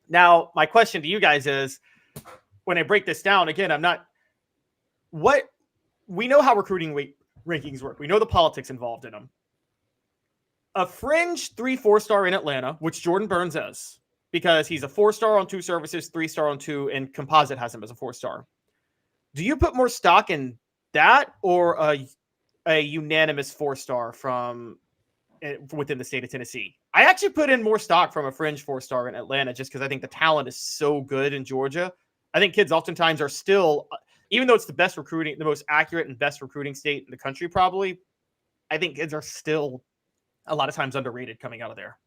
Now, my question to you guys is, when I break this down, again, I'm not we know how recruiting rankings work. We know the politics involved in them. A fringe 3-4 star in Atlanta, which Jordan Burns is, because he's a 4-star on 2 services, 3-star on 2, and Composite has him as a 4-star. Do you put more stock in that or a unanimous 4-star from within the state of Tennessee? I actually put in more stock from a fringe 4-star in Atlanta just because I think the talent is so good in Georgia. I think kids oftentimes are still, even though it's the best recruiting, the most accurate and best recruiting state in the country, probably, I think kids are still a lot of times underrated coming out of there.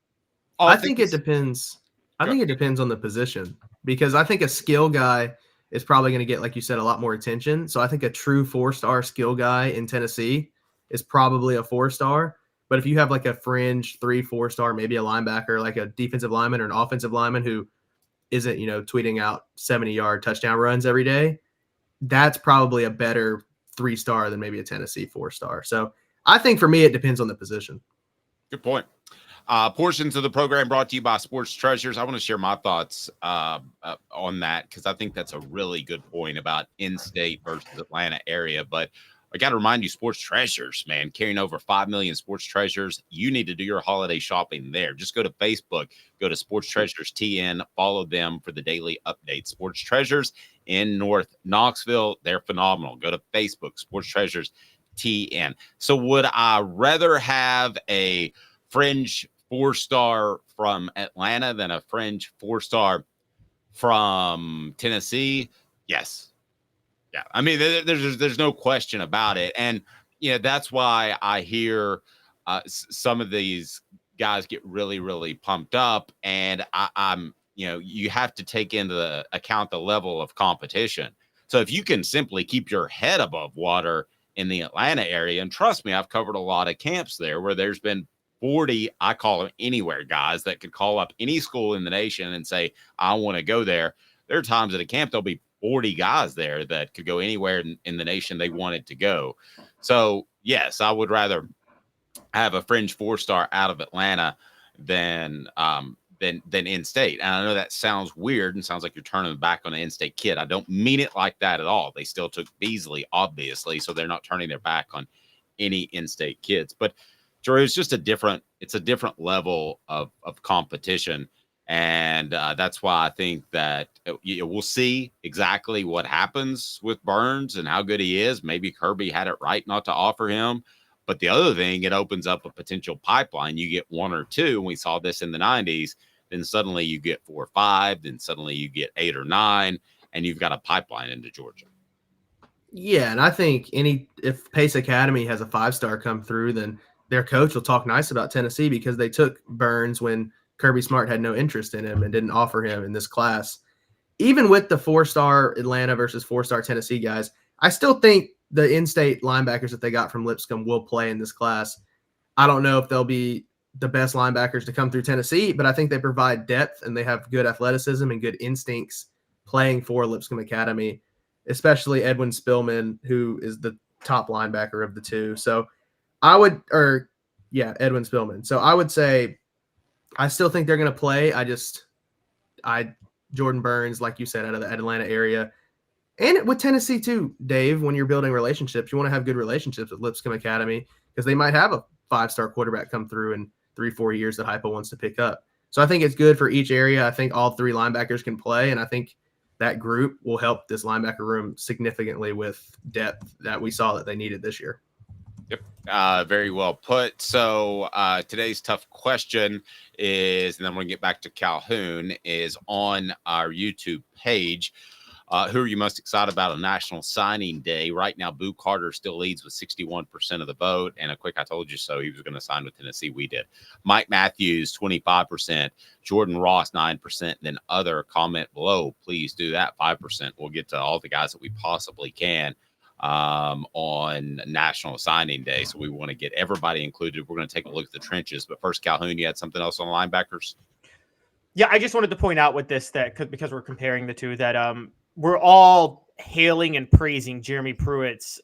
I think it depends. I think it depends on the position, because I think a skill guy is probably going to get, like you said, a lot more attention. So I think a true 4-star skill guy in Tennessee is probably a 4-star. But if you have like a fringe 3-4 star, maybe a linebacker, like a defensive lineman or an offensive lineman who isn't, tweeting out 70-yard touchdown runs every day, that's probably a better 3-star than maybe a Tennessee 4-star. So I think for me, it depends on the position. Good point. Portions of the program brought to you by Sports Treasures. I want to share my thoughts on that, because I think that's a really good point about in-state versus Atlanta area. But I got to remind you, Sports Treasures, man, carrying over 5 million Sports Treasures. You need to do your holiday shopping there. Just go to Facebook, go to Sports Treasures TN, follow them for the daily updates. Sports Treasures in North Knoxville, they're phenomenal. Go to Facebook, Sports Treasures TN. So would I rather have a fringe 4-star from Atlanta than a fringe 4-star from Tennessee? Yes. Yeah, I mean, there's no question about it. And, that's why I hear some of these guys get really, really pumped up. And I'm you have to take into account the level of competition. So if you can simply keep your head above water in the Atlanta area, and trust me, I've covered a lot of camps there where there's been 40, I call them anywhere guys, that could call up any school in the nation and say, I want to go there. There are times at a camp, there'll be 40 guys there that could go anywhere in the nation they wanted to go. So yes, I would rather have a fringe 4-star out of Atlanta than in-state. And I know that sounds weird and sounds like you're turning back on an in-state kid. I don't mean it like that at all. They still took Beasley, obviously, so they're not turning their back on any in-state kids. But Drew, it's just a different level of competition. And that's why I think that we'll see exactly what happens with Burns and how good he is. Maybe Kirby had it right not to offer him. But the other thing, it opens up a potential pipeline. You get 1 or 2, and we saw this in the 90s. Then suddenly you get 4 or 5. Then suddenly you get 8 or 9, and you've got a pipeline into Georgia. Yeah, and I think if Pace Academy has a 5-star come through, then their coach will talk nice about Tennessee because they took Burns when Kirby Smart had no interest in him and didn't offer him in this class. Even with the 4-star Atlanta versus 4-star Tennessee guys, I still think the in-state linebackers that they got from Lipscomb will play in this class. I don't know if they'll be the best linebackers to come through Tennessee, but I think they provide depth and they have good athleticism and good instincts playing for Lipscomb Academy, especially Edwin Spillman, who is the top linebacker of the two. So Edwin Spillman. So I would say I still think they're going to play. Jordan Burns, like you said, out of the Atlanta area. And with Tennessee too, Dave, when you're building relationships, you want to have good relationships with Lipscomb Academy because they might have a 5-star quarterback come through in 3-4 years that Hypo wants to pick up. So I think it's good for each area. I think all 3 linebackers can play, and I think that group will help this linebacker room significantly with depth that we saw that they needed this year. Yep. Very well put. So today's tough question is, and then we'll get back to Calhoun, is on our YouTube page. Who are you most excited about on National Signing Day? Right now, Boo Carter still leads with 61% of the vote. And a quick I told you so, he was going to sign with Tennessee. We did. Mike Matthews, 25%. Jordan Ross, 9%. And then other, comment below. Please do that, 5%. We'll get to all the guys that we possibly can on National Signing Day. So we want to get everybody included. We're going to take a look at the trenches. But first, Calhoun, you had something else on linebackers? Yeah, I just wanted to point out with this that because we're comparing the two that we're all hailing and praising Jeremy Pruitt's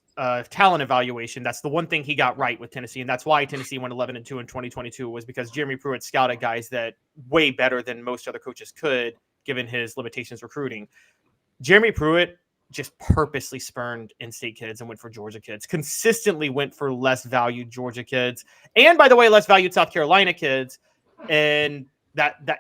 talent evaluation. That's the one thing he got right with Tennessee, and that's why Tennessee went 11-2 in 2022 was because Jeremy Pruitt scouted guys that way better than most other coaches could, given his limitations recruiting. Jeremy Pruitt just purposely spurned in-state kids and went for Georgia kids, consistently went for less valued Georgia kids. And by the way, less valued South Carolina kids and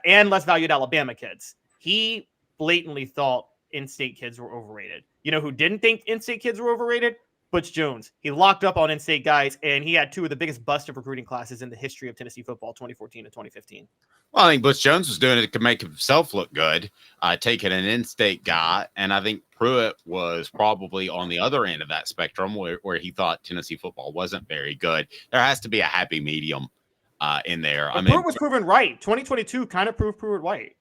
and less valued Alabama kids. He blatantly thought in-state kids were overrated. You know who didn't think in-state kids were overrated? Butch Jones. He locked up on in-state guys, and he had two of the biggest bust of recruiting classes in the history of Tennessee football, 2014 and 2015. Well, I think Butch Jones was doing it to make himself look good, taking an in-state guy, and I think Pruitt was probably on the other end of that spectrum where he thought Tennessee football wasn't very good. There has to be a happy medium in there. But Pruitt was proven right. 2022 kind of proved Pruitt right.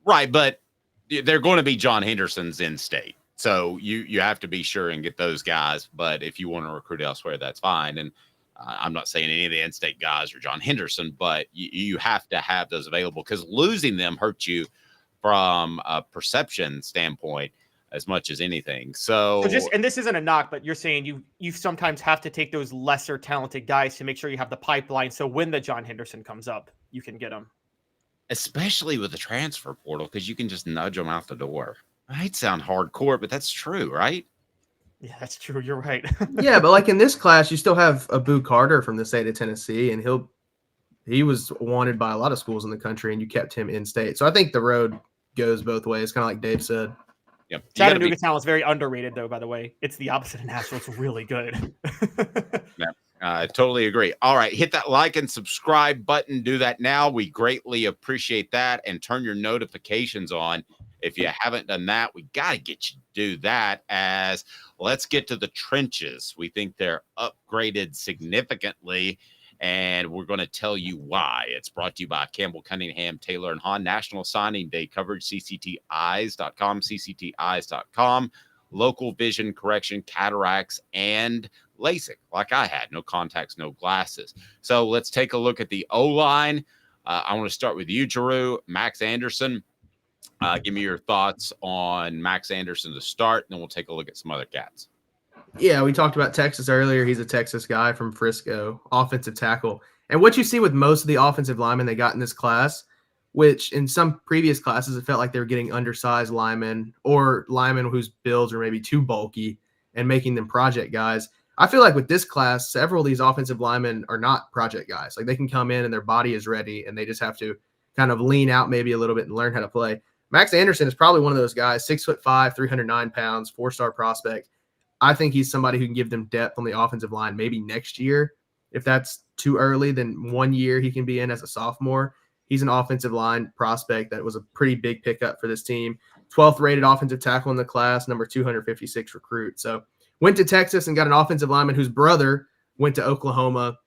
Right, but they're going to be John Henderson's in-state. So you have to be sure and get those guys. But if you want to recruit elsewhere, that's fine. And I'm not saying any of the in-state guys are John Henderson, but you have to have those available because losing them hurts you from a perception standpoint as much as anything. So and this isn't a knock, but you're saying you sometimes have to take those lesser talented guys to make sure you have the pipeline. So when the John Henderson comes up, you can get them. Especially with the transfer portal, because you can just nudge them out the door. I hate to sound hardcore, but that's true, right? Yeah, that's true. You're right. Yeah, but like in this class, you still have Abu Carter from the state of Tennessee, and he was wanted by a lot of schools in the country, and you kept him in state. So I think the road goes both ways, kind of like Dave said. Yep. Chattanooga talent is very underrated, though, by the way. It's the opposite of Nashville. It's really good. Yeah, I totally agree. All right, hit that like and subscribe button. Do that now. We greatly appreciate that. And turn your notifications on. If you haven't done that, we got to get you to do that. As let's get to the trenches. We think they're upgraded significantly, and we're going to tell you why. It's brought to you by Campbell, Cunningham, Taylor, and Haun. National Signing Day coverage, cctieyes.com, cctieyes.com. Local vision correction, cataracts, and LASIK, like I had. No contacts, no glasses. So let's take a look at the O-line. I want to start with you, Drew. Max Anderson. Give me your thoughts on Max Anderson to start, and then we'll take a look at some other cats. Yeah, we talked about Texas earlier. He's a Texas guy from Frisco, offensive tackle. And what you see with most of the offensive linemen they got in this class, which in some previous classes, it felt like they were getting undersized linemen or linemen whose builds are maybe too bulky and making them project guys. I feel like with this class, several of these offensive linemen are not project guys. Like they can come in and their body is ready and they just have to kind of lean out maybe a little bit and learn how to play. Max Anderson is probably one of those guys, 6'5", 309 pounds, 4-star prospect. I think he's somebody who can give them depth on the offensive line maybe next year. If that's too early, then 1 year he can be in as a sophomore. He's an offensive line prospect that was a pretty big pickup for this team. 12th rated offensive tackle in the class, number 256 recruit. So went to Texas and got an offensive lineman whose brother went to Oklahoma.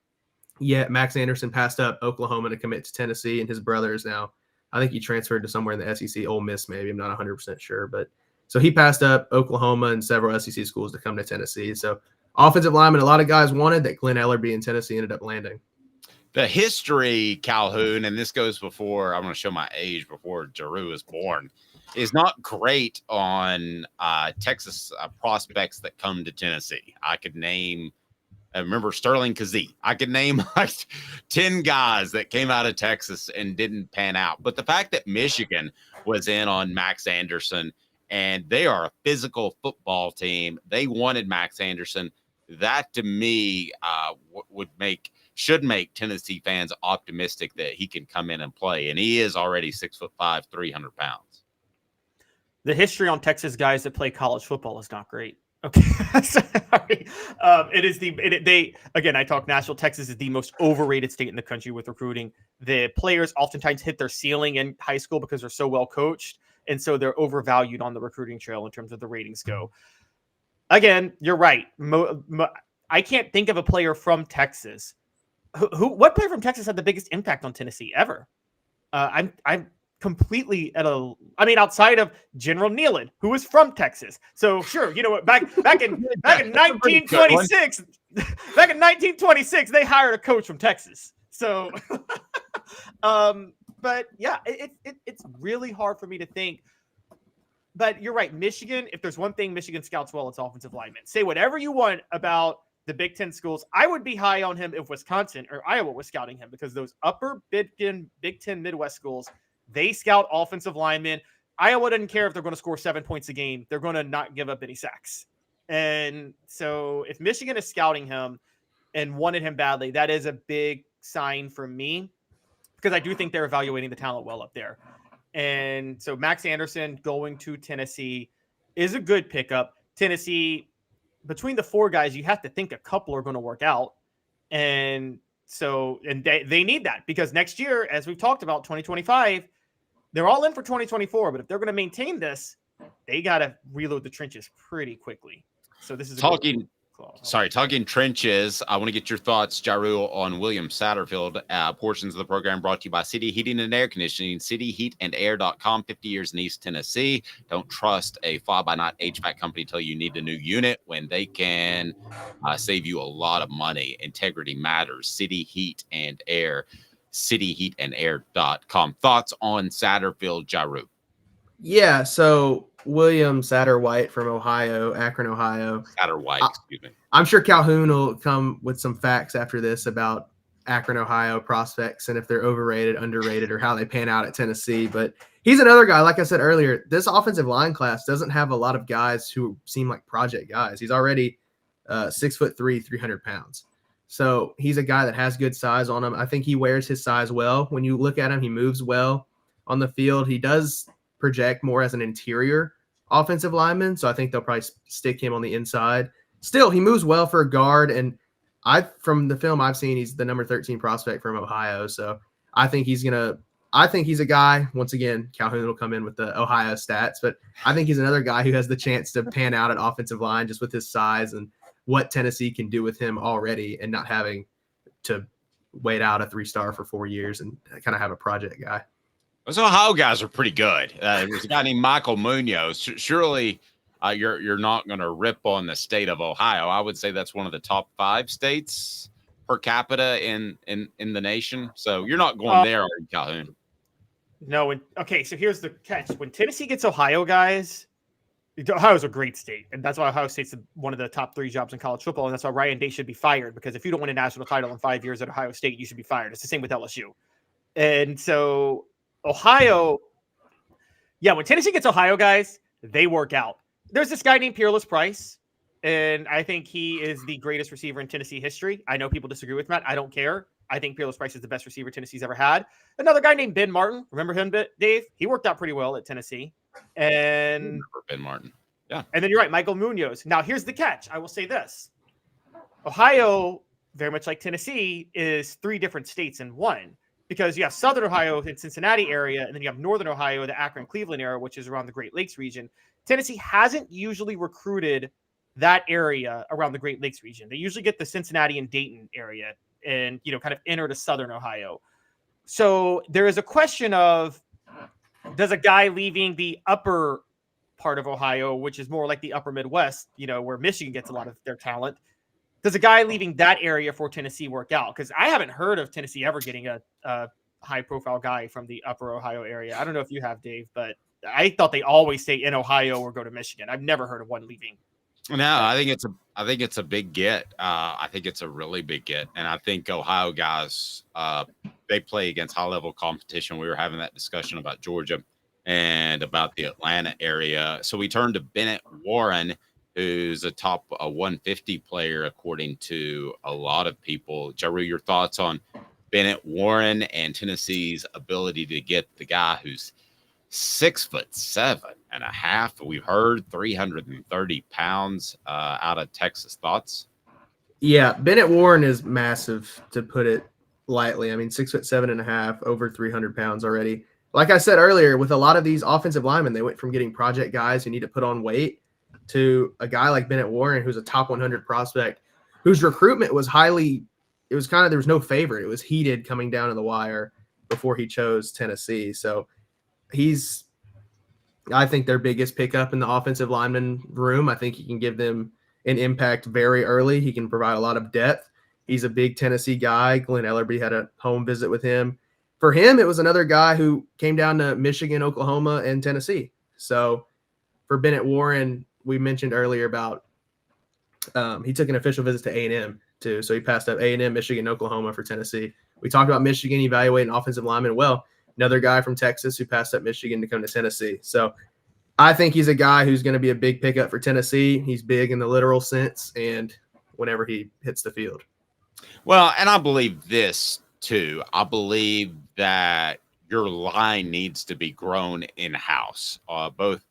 Yet Max Anderson passed up Oklahoma to commit to Tennessee, and his brother is now, I think he transferred to somewhere in the SEC, Ole Miss maybe. I'm not 100% sure. But so he passed up Oklahoma and several SEC schools to come to Tennessee. So offensive lineman, a lot of guys wanted that Glenn Ellerby in Tennessee ended up landing. The history, Calhoun, and this goes before, I'm going to show my age, before Giroux was born, is not great on Texas prospects that come to Tennessee. I remember Sterling Kazee. I could name like 10 guys that came out of Texas and didn't pan out. But the fact that Michigan was in on Max Anderson, and they are a physical football team, they wanted Max Anderson. That to me should make Tennessee fans optimistic that he can come in and play. And he is already 6'5", 300 pounds. The history on Texas guys that play college football is not great. Okay. Sorry. Again, I talk Nashville. Texas is the most overrated state in the country with recruiting. The players oftentimes hit their ceiling in high school because they're so well coached. And so they're overvalued on the recruiting trail in terms of the ratings go. Again, you're right. I can't think of a player from Texas. What player from Texas had the biggest impact on Tennessee ever? I'm completely outside of General Nealon, who was from Texas. So sure, you know what? Back in 1926, they hired a coach from Texas. So, but yeah, it's really hard for me to think. But you're right, Michigan. If there's one thing Michigan scouts well, it's offensive linemen. Say whatever you want about the Big Ten schools. I would be high on him if Wisconsin or Iowa was scouting him, because those upper Big Ten Midwest schools, they scout offensive linemen. Iowa doesn't care if they're going to score 7 points a game. They're going to not give up any sacks. And so if Michigan is scouting him and wanted him badly, that is a big sign for me, because I do think they're evaluating the talent well up there. And so Max Anderson going to Tennessee is a good pickup. Tennessee, between the four guys, you have to think a couple are going to work out. And so, and they need that, because next year, as we've talked about, 2025, they're all in for 2024. But if they're going to maintain this, they got to reload the trenches pretty quickly. So this is talking trenches. I want to get your thoughts, Jaru, on William Satterfield. Portions of the program brought to you by City Heating and Air Conditioning, cityheatandair.com, 50 years in East Tennessee. Don't trust a fly-by-night HVAC company till you need a new unit when they can save you a lot of money. Integrity matters. City Heat and Air, cityheatandair.com. Thoughts on Satterfield, Jaru? Yeah, so William Satterwhite from Ohio, Akron, Ohio. Satterwhite, excuse me. I'm sure Calhoun will come with some facts after this about Akron, Ohio prospects and if they're overrated, underrated, or how they pan out at Tennessee. But he's another guy, like I said earlier, this offensive line class doesn't have a lot of guys who seem like project guys. He's already 6'3", 300 pounds. So he's a guy that has good size on him. I think he wears his size well. When you look at him, he moves well on the field. He does project more as an interior offensive lineman, so I think they'll probably stick him on the inside. Still, he moves well for a guard, and from the film I've seen, he's the number 13 prospect from Ohio. So I think he's a guy, once again, Calhoun will come in with the Ohio stats, but I think he's another guy who has the chance to pan out at offensive line just with his size and what Tennessee can do with him already, and not having to wait out a 3-star for 4 years and kind of have a project guy. Those Ohio guys are pretty good. There's a guy named Michael Munoz. Surely you're not going to rip on the state of Ohio. I would say that's one of the top 5 states per capita in the nation. So you're not going there, are you, Calhoun? No. Okay, so here's the catch. When Tennessee gets Ohio guys, Ohio's a great state. And that's why Ohio State's one of the top 3 jobs in college football. And that's why Ryan Day should be fired, because if you don't win a national title in 5 years at Ohio State, you should be fired. It's the same with LSU. And so Ohio, when Tennessee gets Ohio guys, they work out. There's this guy named Peerless Price, and I think he is the greatest receiver in Tennessee history. I know people disagree with Matt. I don't care. I think Peerless Price is the best receiver Tennessee's ever had. Another guy named Ben Martin. Remember him, Dave? He worked out pretty well at Tennessee. And Ben Martin. Yeah. And then you're right, Michael Munoz. Now, here's the catch. I will say this. Ohio, very much like Tennessee, is 3 different states in one. Because you have Southern Ohio in Cincinnati area, and then you have Northern Ohio, the Akron, Cleveland area, which is around the Great Lakes region. Tennessee hasn't usually recruited that area around the Great Lakes region. They usually get the Cincinnati and Dayton area and, kind of enter to Southern Ohio. So there is a question of, does a guy leaving the upper part of Ohio, which is more like the upper Midwest, where Michigan gets a lot of their talent, does a guy leaving that area for Tennessee work out? Because I haven't heard of Tennessee ever getting a high-profile guy from the upper Ohio area. I don't know if you have, Dave, but I thought they always stay in Ohio or go to Michigan. I've never heard of one leaving. No, I think it's a big get. I think it's a really big get, and I think Ohio guys they play against high-level competition. We were having that discussion about Georgia and about the Atlanta area. So we turned to Bennett Warren, who's a top 150 player, according to a lot of people. Jaru, your thoughts on Bennett Warren and Tennessee's ability to get the guy who's 6'7.5"? We've heard 330 pounds out of Texas. Thoughts? Yeah, Bennett Warren is massive, to put it lightly. I mean, 6'7.5", over 300 pounds already. Like I said earlier, with a lot of these offensive linemen, they went from getting project guys who need to put on weight to a guy like Bennett Warren, who's a top 100 prospect, whose recruitment was there was no favorite. It was heated coming down to the wire before he chose Tennessee. So I think their biggest pickup in the offensive lineman room. I think he can give them an impact very early. He can provide a lot of depth. He's a big Tennessee guy. Glenn Ellerby had a home visit with him. For him, it was another guy who came down to Michigan, Oklahoma, and Tennessee. So for Bennett Warren, we mentioned earlier about he took an official visit to A&M too. So he passed up A&M, Michigan, Oklahoma for Tennessee. We talked about Michigan evaluating offensive linemen. Well, another guy from Texas who passed up Michigan to come to Tennessee. So I think he's a guy who's going to be a big pickup for Tennessee. He's big in the literal sense and whenever he hits the field. Well, and I believe this too. I believe that your line needs to be grown in-house, both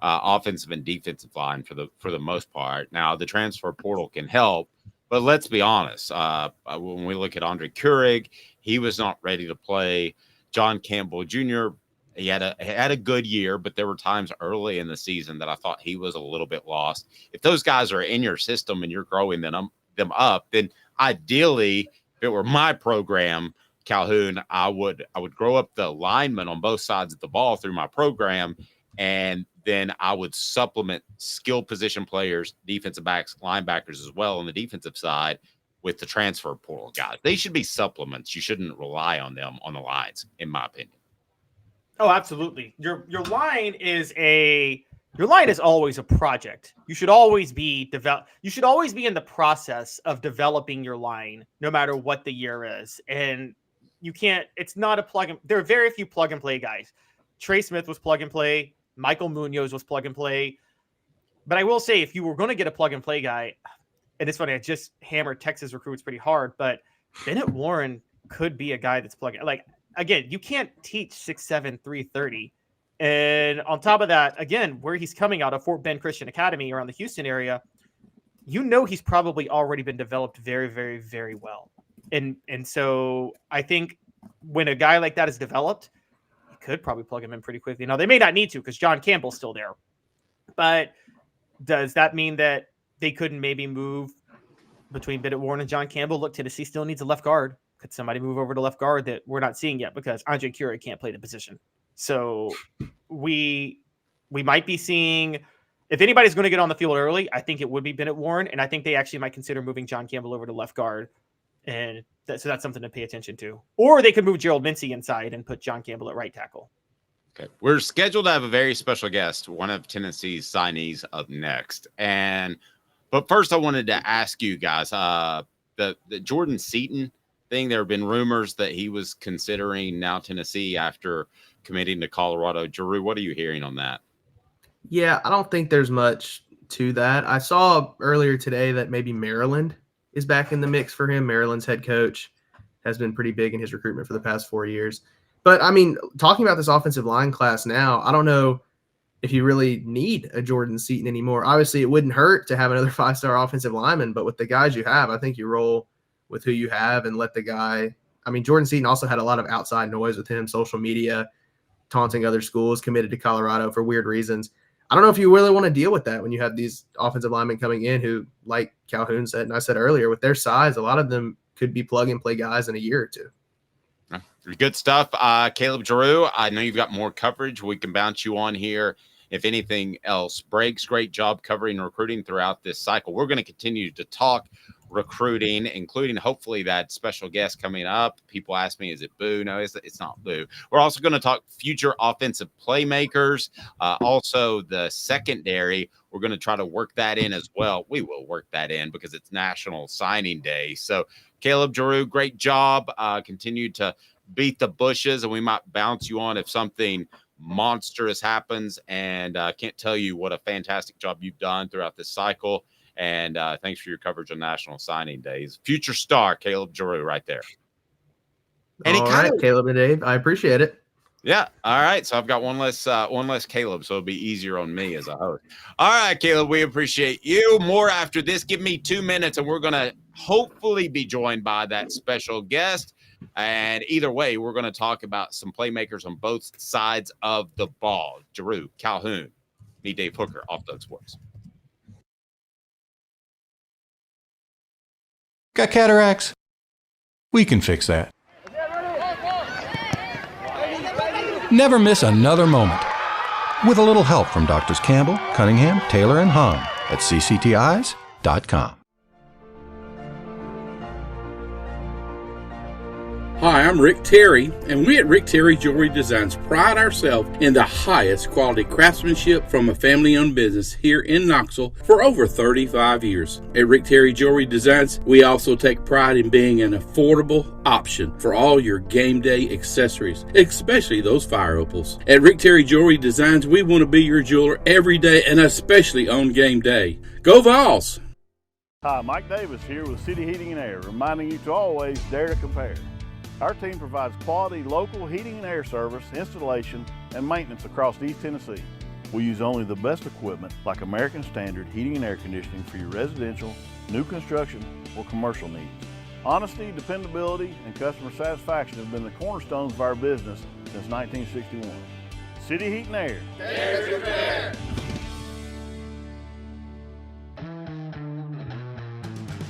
offensive and defensive line for the most part. Now, the transfer portal can help, but let's be honest. When we look at Andre Keurig, he was not ready to play. John Campbell Jr., he had a good year, but there were times early in the season that I thought he was a little bit lost. If those guys are in your system and you're growing them up, then ideally, if it were my program, Calhoun, I would grow up the linemen on both sides of the ball through my program, and then I would supplement skill position players, defensive backs, linebackers as well on the defensive side with the transfer portal guys. They should be supplements. You shouldn't rely on them on the lines, in my opinion. Oh, absolutely. Your line is always a project. You should always be in the process of developing your line, no matter what the year is. And you can't. It's not a plug and. There are very few plug and play guys. Trey Smith was plug and play. Michael Munoz was plug and play. But I will say, if you were going to get a plug and play guy, and it's funny, I just hammered Texas recruits pretty hard, but Bennett Warren could be a guy that's plug and like. Again, you can't teach 6'7", 330. And on top of that, again, where he's coming out of Fort Bend Christian Academy around the Houston area, he's probably already been developed very, very, very well. And so I think when a guy like that is developed, you could probably plug him in pretty quickly. Now, they may not need to because John Campbell's still there. But does that mean that they couldn't maybe move between Bennett Warren and John Campbell? Look, Tennessee still needs a left guard. Could somebody move over to left guard that we're not seeing yet because Andre Keurig can't play the position? So we might be seeing, if anybody's going to get on the field early, I think it would be Bennett Warren, and I think they actually might consider moving John Campbell over to left guard, and so that's something to pay attention to. Or they could move Gerald Mincy inside and put John Campbell at right tackle. Okay, we're scheduled to have a very special guest, one of Tennessee's signees, up next, but first I wanted to ask you guys, the Jordan Seaton thing. There have been rumors that he was considering now Tennessee after committing to Colorado. Drew, what are you hearing on that? Yeah, I don't think there's much to that. I saw earlier today that maybe Maryland is back in the mix for him. Maryland's head coach has been pretty big in his recruitment for the past 4 years. But, I mean, talking about this offensive line class now, I don't know if you really need a Jordan Seaton anymore. Obviously, it wouldn't hurt to have another 5-star offensive lineman, but with the guys you have, I think you roll with who you have and let the guy – I mean, Jordan Seaton also had a lot of outside noise with him, social media, taunting other schools, committed to Colorado for weird reasons. I don't know if you really want to deal with that when you have these offensive linemen coming in who, like Calhoun said, and I said earlier, with their size, a lot of them could be plug-and-play guys in a year or two. Good stuff. Caleb Giroux, I know you've got more coverage. We can bounce you on here if anything else breaks. Great job covering recruiting throughout this cycle. We're going to continue to talk recruiting, including hopefully that special guest coming up. People ask me, is it Boo? No, it's not Boo. We're also going to talk future offensive playmakers, also the secondary. We're going to try to work that in as well. We will work that in because it's National Signing Day. So Caleb Giroux, great job. Continue to beat the bushes, and we might bounce you on if something monstrous happens. And can't tell you what a fantastic job you've done throughout this cycle. And thanks for your coverage on National Signing Days. Future star, Caleb Giroux, right there. And All right, Caleb and Dave, I appreciate it. Yeah. All right. So I've got one less Caleb, so it'll be easier on me as a host. All right, Caleb, we appreciate you. More after this. Give me 2 minutes, and we're going to hopefully be joined by that special guest. And either way, we're going to talk about some playmakers on both sides of the ball. Giroux, Calhoun, me, Dave Hooker, Off Doug Sports. Got cataracts? We can fix that. Never miss another moment. With a little help from Doctors Campbell, Cunningham, Taylor, and Haun at ccteyes.com. Hi, I'm Rick Terry, and we at Rick Terry Jewelry Designs pride ourselves in the highest quality craftsmanship from a family-owned business here in Knoxville for over 35 years. At Rick Terry Jewelry Designs, we also take pride in being an affordable option for all your game day accessories, especially those fire opals. At Rick Terry Jewelry Designs, we want to be your jeweler every day and especially on game day. Go Vols! Hi, Mike Davis here with City Heating and Air, reminding you to always dare to compare. Our team provides quality local heating and air service, installation, and maintenance across East Tennessee. We use only the best equipment like American Standard heating and air conditioning for your residential, new construction, or commercial needs. Honesty, dependability, and customer satisfaction have been the cornerstones of our business since 1961. City Heat and Air. Dare to compare.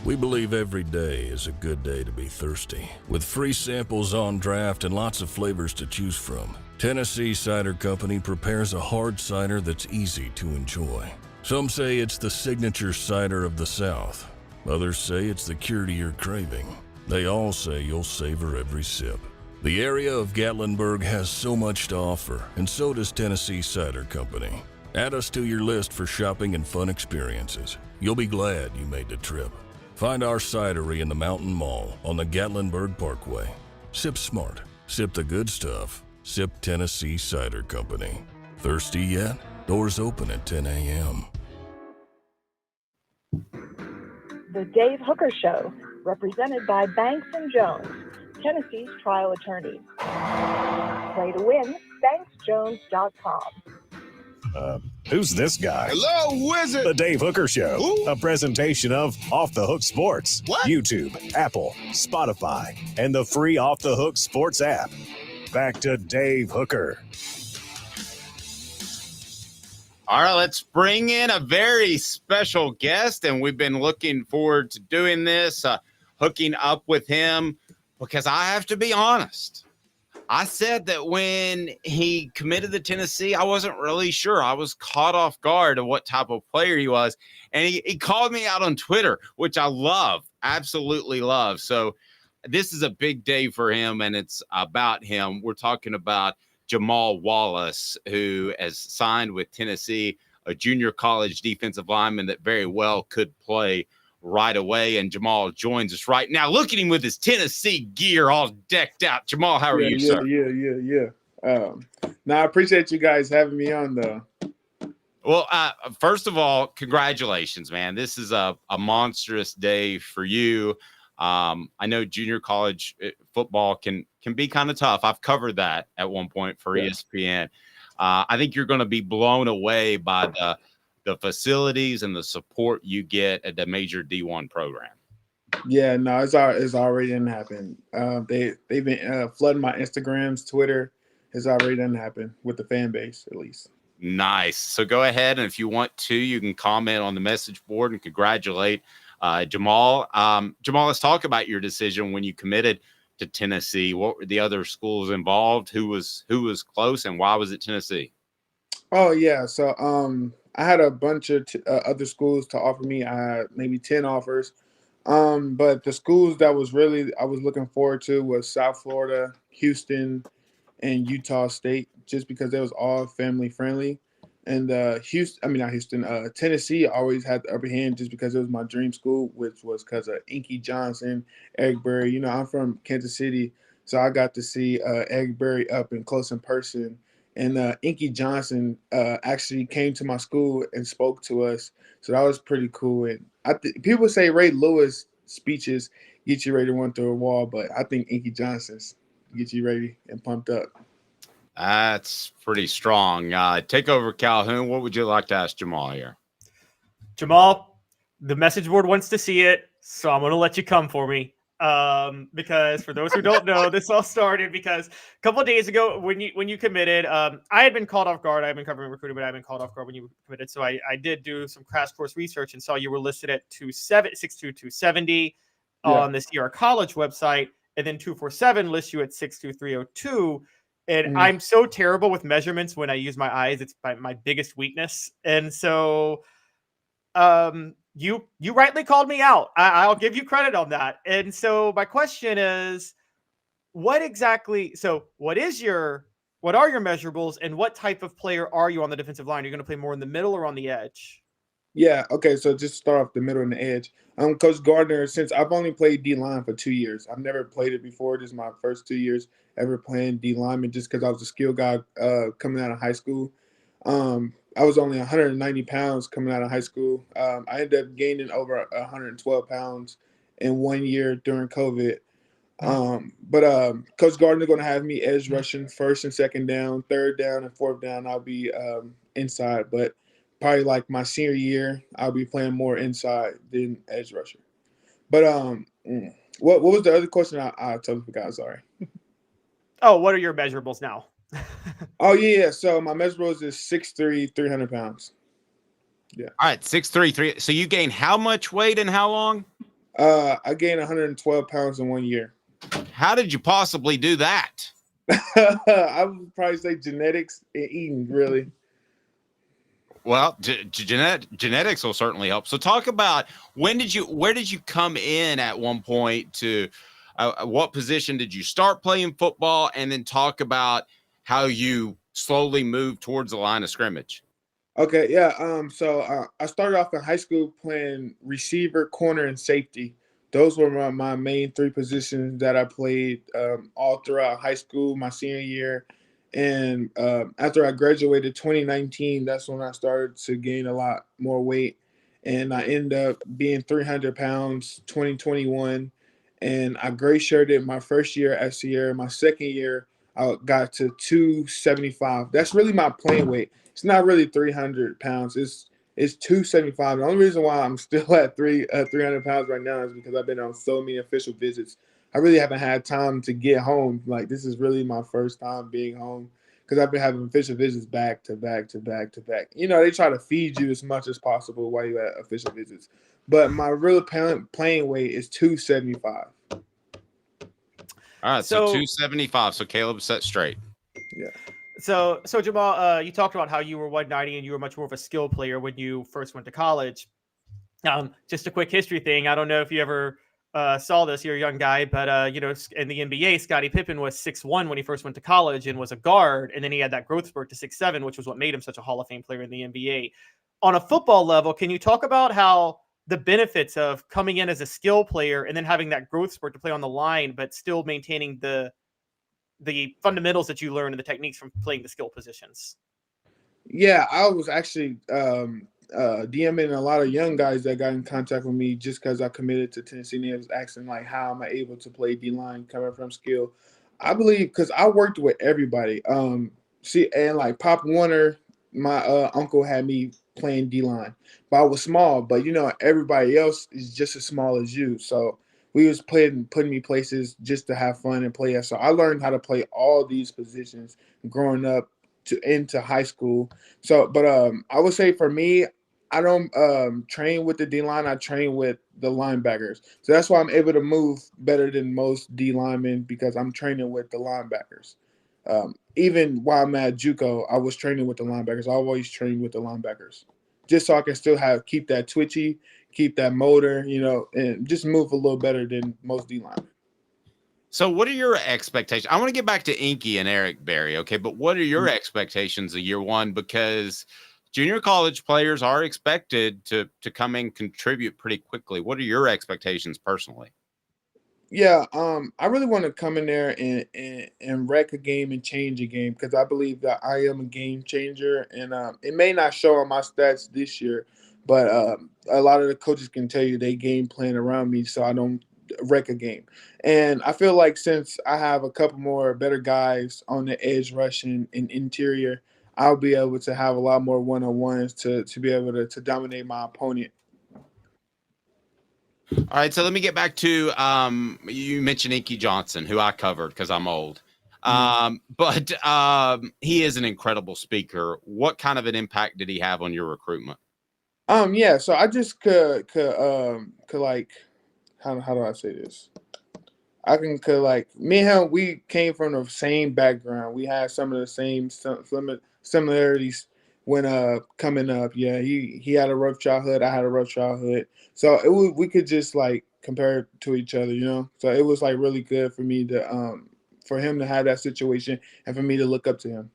We believe every day is a good day to be thirsty. With free samples on draft and lots of flavors to choose from, Tennessee Cider Company prepares a hard cider that's easy to enjoy. Some say it's the signature cider of the South. Others say it's the cure to your craving. They all say you'll savor every sip. The area of Gatlinburg has so much to offer, and so does Tennessee Cider Company. Add us to your list for shopping and fun experiences. You'll be glad you made the trip. Find our cidery in the Mountain Mall on the Gatlinburg Parkway. Sip smart. Sip the good stuff. Sip Tennessee Cider Company. Thirsty yet? Doors open at 10 a.m. The Dave Hooker Show, represented by Banks and Jones, Tennessee's trial attorneys. Play to win, banksjones.com. Who's this guy? Hello, wizard. The Dave Hooker Show, a presentation of Off the Hook Sports, YouTube, Apple, Spotify, and the free Off the Hook Sports app. Back to Dave Hooker. All right, let's bring in a very special guest, and we've been looking forward to doing this, hooking up with him, because I have to be honest. I said that when he committed to Tennessee, I wasn't really sure. I was caught off guard of what type of player he was. And he called me out on Twitter, which I love, absolutely love. So this is a big day for him, and it's about him. We're talking about Jamal Wallace, who has signed with Tennessee, a junior college defensive lineman that very well could play right away. And Jamal joins us right now. Look at him with his Tennessee gear all decked out. Jamal, how are you, sir? I appreciate you guys having me on, though. Well, first of all, congratulations, man. This is a monstrous day for you. I know junior college football can be kind of tough. I've covered that at one point for ESPN. I think you're going to be blown away by the facilities and the support you get at the major D1 program. Yeah, no, it's already done happen. They've been flooding my Instagrams, Twitter. It's already done happen with the fan base, at least. Nice. So go ahead, and if you want to, you can comment on the message board and congratulate Jamal. Jamal, let's talk about your decision when you committed to Tennessee. What were the other schools involved? Who was close, and why was it Tennessee? Oh yeah, so I had a bunch of other schools to offer me. I had maybe 10 offers. But the schools that I was looking forward to was South Florida, Houston, and Utah State, just because they was all family friendly. And Tennessee always had the upper hand just because it was my dream school, which was because of Inky Johnson, Eric Berry. You know, I'm from Kansas City, so I got to see Eric Berry up and close in person. And Inky Johnson actually came to my school and spoke to us. So that was pretty cool. And people say Ray Lewis speeches get you ready to run through a wall, but I think Inky Johnson's get you ready and pumped up. That's pretty strong. Take over, Calhoun. What would you like to ask Jamal here? Jamal, the message board wants to see it, so I'm going to let you come for me. Because for those who don't know, this all started because a couple of days ago when you committed, I had been called off guard. I've been covering recruiting, but I've been called off guard when you committed. So I did do some crash course research and saw you were listed at 6'2", on the Sierra College website, and then 247 lists you at 6'2", 302. And I'm so terrible with measurements when I use my eyes. It's my biggest weakness. And so you rightly called me out. I'll give you credit on that. And so my question is, what are your measurables, and what type of player are you on the defensive line? Are you going to play more in the middle or on the edge? Yeah, okay, so just start off the middle and the edge. Coach Gardner, since I've only played D-line for 2 years, I've never played it before. This is my first 2 years ever playing D-lineman just because I was a skill guy coming out of high school. I was only 190 pounds coming out of high school. I ended up gaining over 112 pounds in 1 year during COVID. But Coach Gardner going to have me edge rushing first and second down, third down and fourth down. I'll be inside, but probably like my senior year, I'll be playing more inside than edge rusher. But what was the other question? I totally forgot. Sorry. Oh, what are your measurables now? Oh yeah. So my measurables is 6'3", 300 pounds. Yeah. All right, 6'3", 3. So you gained how much weight and how long? I gained 112 pounds in 1 year. How did you possibly do that? I would probably say genetics and eating, really. Well, genetics will certainly help. So talk about where did you come in at one point to what position did you start playing football, and then talk about how you slowly moved towards the line of scrimmage. Okay, yeah. So I started off in high school playing receiver, corner, and safety. Those were my main three positions that I played all throughout high school, my senior year. And after I graduated 2019, that's when I started to gain a lot more weight. And I ended up being 300 pounds 2021. And I gray shirted my first year at Sierra. My second year, I got to 275. That's really my playing weight. It's not really 300 pounds. It's 275. The only reason why I'm still at 300 pounds right now is because I've been on so many official visits. I really haven't had time to get home. Like, this is really my first time being home because I've been having official visits back to back to back to back. You know, they try to feed you as much as possible while you're at official visits. But my real playing weight is 275. All right, so 275. So Caleb set straight. Yeah. So Jamal, you talked about how you were 190 and you were much more of a skill player when you first went to college. Just a quick history thing. I don't know if you ever saw this. You're a young guy, but you know, in the NBA, Scottie Pippen was 6'1" when he first went to college and was a guard, and then he had that growth spurt to 6'7", which was what made him such a Hall of Fame player in the NBA. On a football level, can you talk about how the benefits of coming in as a skill player and then having that growth spurt to play on the line, but still maintaining the fundamentals that you learn and the techniques from playing the skill positions? Yeah, I was actually DMing a lot of young guys that got in contact with me just because I committed to Tennessee, and they was asking, like, how am I able to play D-line coming from skill? I believe because I worked with everybody. And like Pop Warner, my uncle had me playing D-line. But I was small, but, you know, everybody else is just as small as you. So we was putting me places just to have fun and play. So I learned how to play all these positions growing up into high school. So, but I would say for me, I don't train with the D-line. I train with the linebackers. So that's why I'm able to move better than most D linemen, because I'm training with the linebackers. Even while I'm at JUCO, I was training with the linebackers. I always train with the linebackers, just so I can still keep that twitchy, keep that motor, you know, and just move a little better than most D linemen. So what are your expectations? I want to get back to Inky and Eric Berry, okay? But what are your expectations of year one? Because junior college players are expected to come and contribute pretty quickly. What are your expectations personally? Yeah, I really want to come in there and wreck a game and change a game, because I believe that I am a game changer. And it may not show on my stats this year, but a lot of the coaches can tell you they game plan around me so I don't wreck a game. And I feel like since I have a couple more better guys on the edge rushing and interior, I'll be able to have a lot more one-on-ones to be able to dominate my opponent. All right, so let me get back to you mentioned Inky Johnson, who I covered because I'm old. But he is an incredible speaker. What kind of an impact did he have on your recruitment? Yeah, so I just could like, how do I say this? Could like, me and him, we came from the same background. We had some of the same similarities when coming up. Yeah, he had a rough childhood. I had a rough childhood. So we could just like compare to each other, you know. So it was like really good for me to for him to have that situation and for me to look up to him.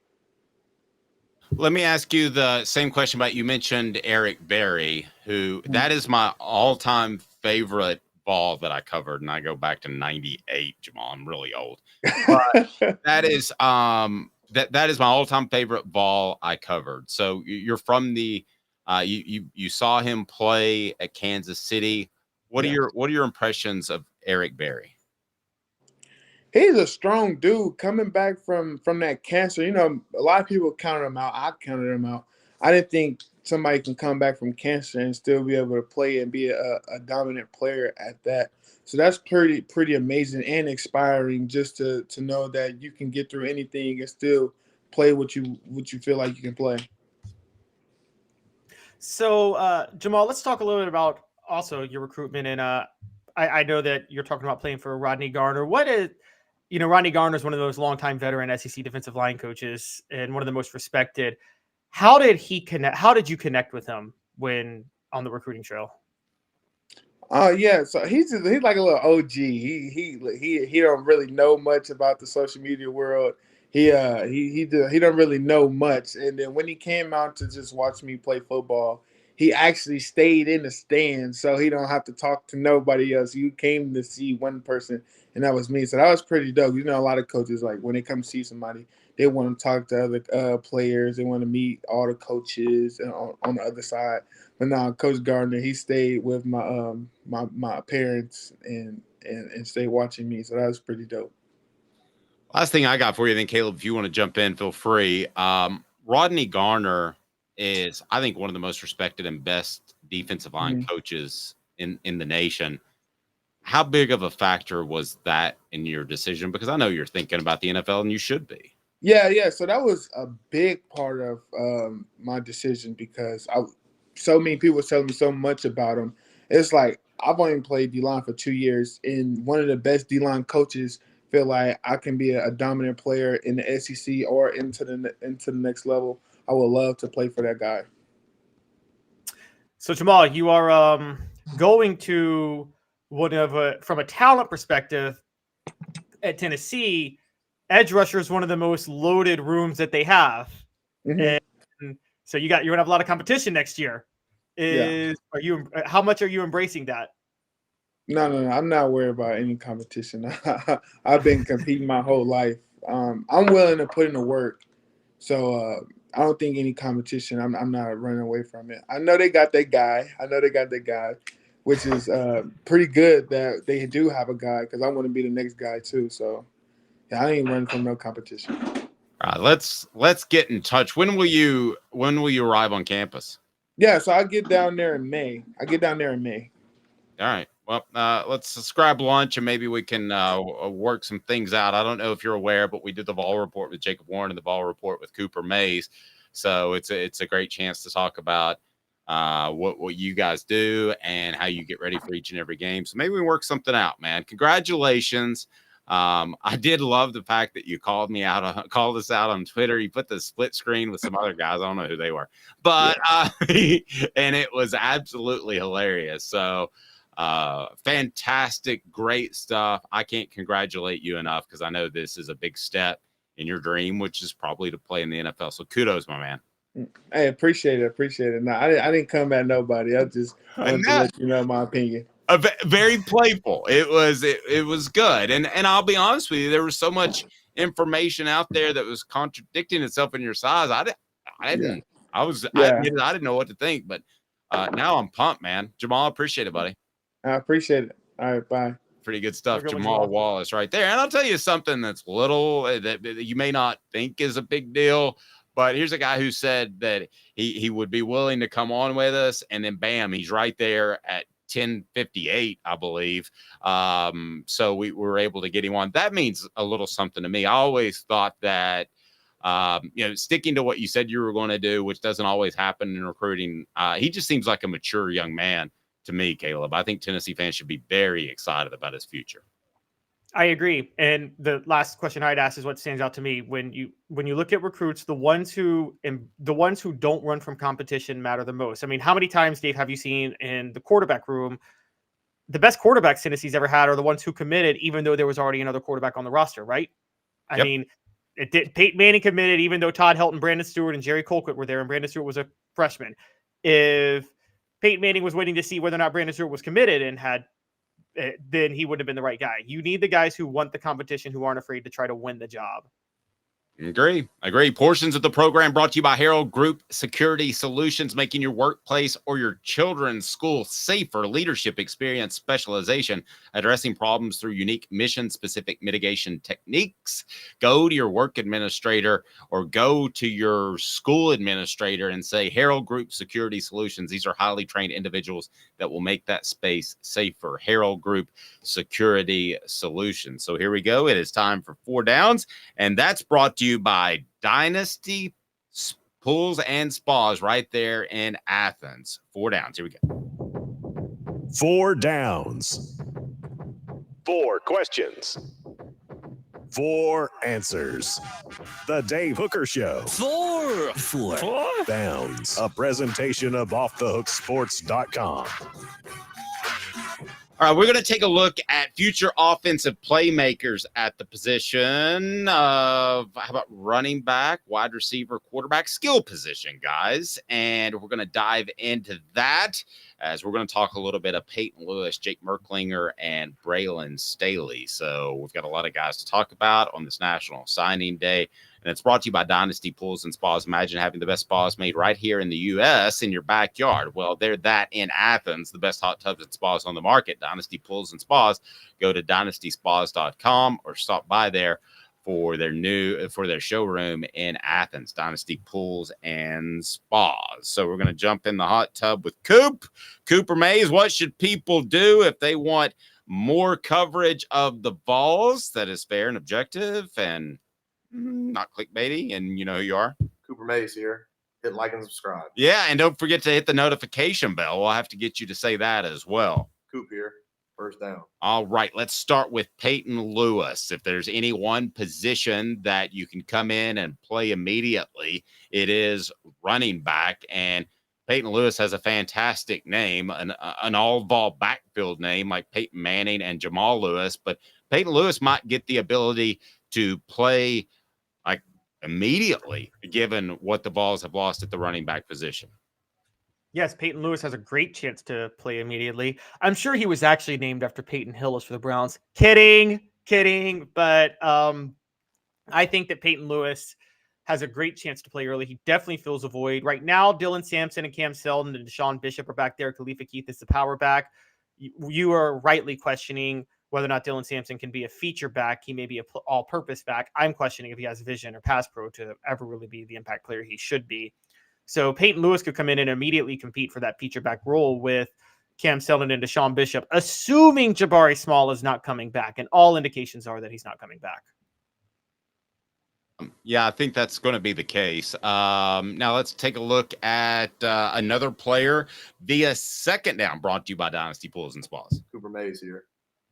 Let me ask you the same question about, you mentioned Eric Berry, who that is my all-time favorite Vol that I covered, and I go back to 98, Jamal. I'm really old. But that is that is my all-time favorite Vol I covered. So you're from the you saw him play at Kansas City. What are your impressions of Eric Berry? He's a strong dude coming back from that cancer. You know, a lot of people counted him out. I counted him out. I didn't think somebody can come back from cancer and still be able to play and be a dominant player at that. So that's pretty amazing and inspiring, just to know that you can get through anything and still play what you feel like you can play. So Jamal, let's talk a little bit about also your recruitment. And I know that you're talking about playing for Rodney Garner. What is, Rodney Garner is one of those longtime veteran SEC defensive line coaches and one of the most respected. How did he connect? How did you connect with him when on the recruiting trail? Yeah, so he's like a little OG. He don't really know much about the social media world. He don't really know much. And then when he came out to just watch me play football, he actually stayed in the stands, so he don't have to talk to nobody else. He came to see one person, and that was me. So that was pretty dope. You know, a lot of coaches, like, when they come see somebody, they want to talk to other players. They want to meet all the coaches on the other side. But now, Coach Gardner, he stayed with my parents and stayed watching me. So that was pretty dope. Last thing I got for you, then, Caleb, if you want to jump in, feel free. Rodney Garner is, I think, one of the most respected and best defensive line coaches in the nation. How big of a factor was that in your decision? Because I know you're thinking about the NFL, and you should be. Yeah. So that was a big part of my decision, because so many people were telling me so much about him. It's like, I've only played D-line for 2 years, and one of the best D-line coaches feel like I can be a dominant player in the SEC or into the next level. I would love to play for that guy. So Jamal, you are going to from a talent perspective at Tennessee, edge rusher is one of the most loaded rooms that they have. And so you're gonna have a lot of competition next year. How much are you embracing that? No. I'm not worried about any competition. I've been competing my whole life. I'm willing to put in the work. So I don't think any competition. I'm not running away from it. I know they got that guy. Which is pretty good that they do have a guy, because I want to be the next guy too. So yeah, I ain't running from no competition. All right, let's get in touch. When will you arrive on campus? Yeah, so I get down there in May. All right. Well, let's grab lunch, and maybe we can work some things out. I don't know if you're aware, but we did the Vol Report with Jacob Warren and the Vol Report with Cooper Mays. So it's a great chance to talk about what you guys do and how you get ready for each and every game. So maybe we work something out, man. Congratulations. I did love the fact that you called us out on Twitter. You put the split screen with some other guys. I don't know who they were, but and it was absolutely hilarious. So fantastic, great stuff. I can't congratulate you enough, because I know this is a big step in your dream, which is probably to play in the NFL. So kudos, my man. Hey, appreciate it. No, I didn't come at nobody. I just wanted to let you know my opinion. Very playful. It was good. And I'll be honest with you, there was so much information out there that was contradicting itself in your size. I didn't know what to think, but now I'm pumped, man. Jamal, appreciate it, buddy. I appreciate it. All right, bye. Pretty good stuff. Jamal Wallace right there. And I'll tell you something that's little that you may not think is a big deal, but here's a guy who said that he would be willing to come on with us, and then bam, he's right there at 10:58, I believe. So we were able to get him on. That means a little something to me. I always thought that, sticking to what you said you were going to do, which doesn't always happen in recruiting. He just seems like a mature young man to me, Caleb. I think Tennessee fans should be very excited about his future. I agree. And the last question I'd ask is what stands out to me when you look at recruits, the ones who don't run from competition matter the most. I mean, how many times, Dave, have you seen in the quarterback room, the best quarterbacks Tennessee's ever had are the ones who committed, even though there was already another quarterback on the roster, right? I mean, Peyton Manning committed, even though Todd Helton, Brandon Stewart, and Jerry Colquitt were there, and Brandon Stewart was a freshman. If Peyton Manning was waiting to see whether or not Brandon Stewart was committed and then he wouldn't have been the right guy. You need the guys who want the competition, who aren't afraid to try to win the job. Agree. Portions of the program brought to you by Harold Group Security Solutions, making your workplace or your children's school safer. Leadership experience, specialization, addressing problems through unique mission-specific mitigation techniques. Go to your work administrator or go to your school administrator and say, Harold Group Security Solutions. These are highly trained individuals that will make that space safer. Harold Group Security Solutions. So here we go. It is time for 4 downs, and that's brought to you by Dynasty Pools and Spas right there in Athens. 4 downs. Here we go. 4 downs. 4 questions. 4 answers. The Dave Hooker Show. 4 downs. A presentation of offthehooksports.com. All right, we're going to take a look at future offensive playmakers at the position of, how about running back, wide receiver, quarterback, skill position, guys. And we're going to dive into that as we're going to talk a little bit of Peyton Lewis, Jake Merklinger, and Braylon Staley. So we've got a lot of guys to talk about on this National Signing Day. And it's brought to you by Dynasty Pools and Spas. Imagine having the best spas made right here in the U.S. in your backyard. Well, they're that in Athens, the best hot tubs and spas on the market. Dynasty Pools and Spas. Go to dynastyspas.com or stop by there for their showroom in Athens, Dynasty Pools and Spas. So we're going to jump in the hot tub with Cooper Mays. What should people do if they want more coverage of the Vols that is fair and objective and not clickbaity, and you know who you are? Cooper Mays here. Hit like and subscribe. Yeah, and don't forget to hit the notification bell. We'll have to get you to say that as well. Coop here. First down. All right, let's start with Peyton Lewis. If there's any one position that you can come in and play immediately, it is running back. And Peyton Lewis has a fantastic name, an all-ball backfield name like Peyton Manning and Jamal Lewis. But Peyton Lewis might get the ability to play like immediately, given what the Vols have lost at the running back position. Yes, Peyton Lewis has a great chance to play immediately. I'm sure he was actually named after Peyton Hillis for the Browns. Kidding. But I think that Peyton Lewis has a great chance to play early. He definitely fills a void. Right now, Dylan Sampson and Cam Seldon and Deshaun Bishop are back there. Khalifa Keith is the power back. You are rightly questioning whether or not Dylan Sampson can be a feature back. He may be an all-purpose back. I'm questioning if he has vision or pass pro to ever really be the impact player he should be. So Peyton Lewis could come in and immediately compete for that feature back role with Cam Seldon and Deshaun Bishop, assuming Jabari Small is not coming back. And all indications are that he's not coming back. Yeah, I think that's going to be the case. Now let's take a look at another player via second down, brought to you by Dynasty Pools and Spas. Cooper Mays here.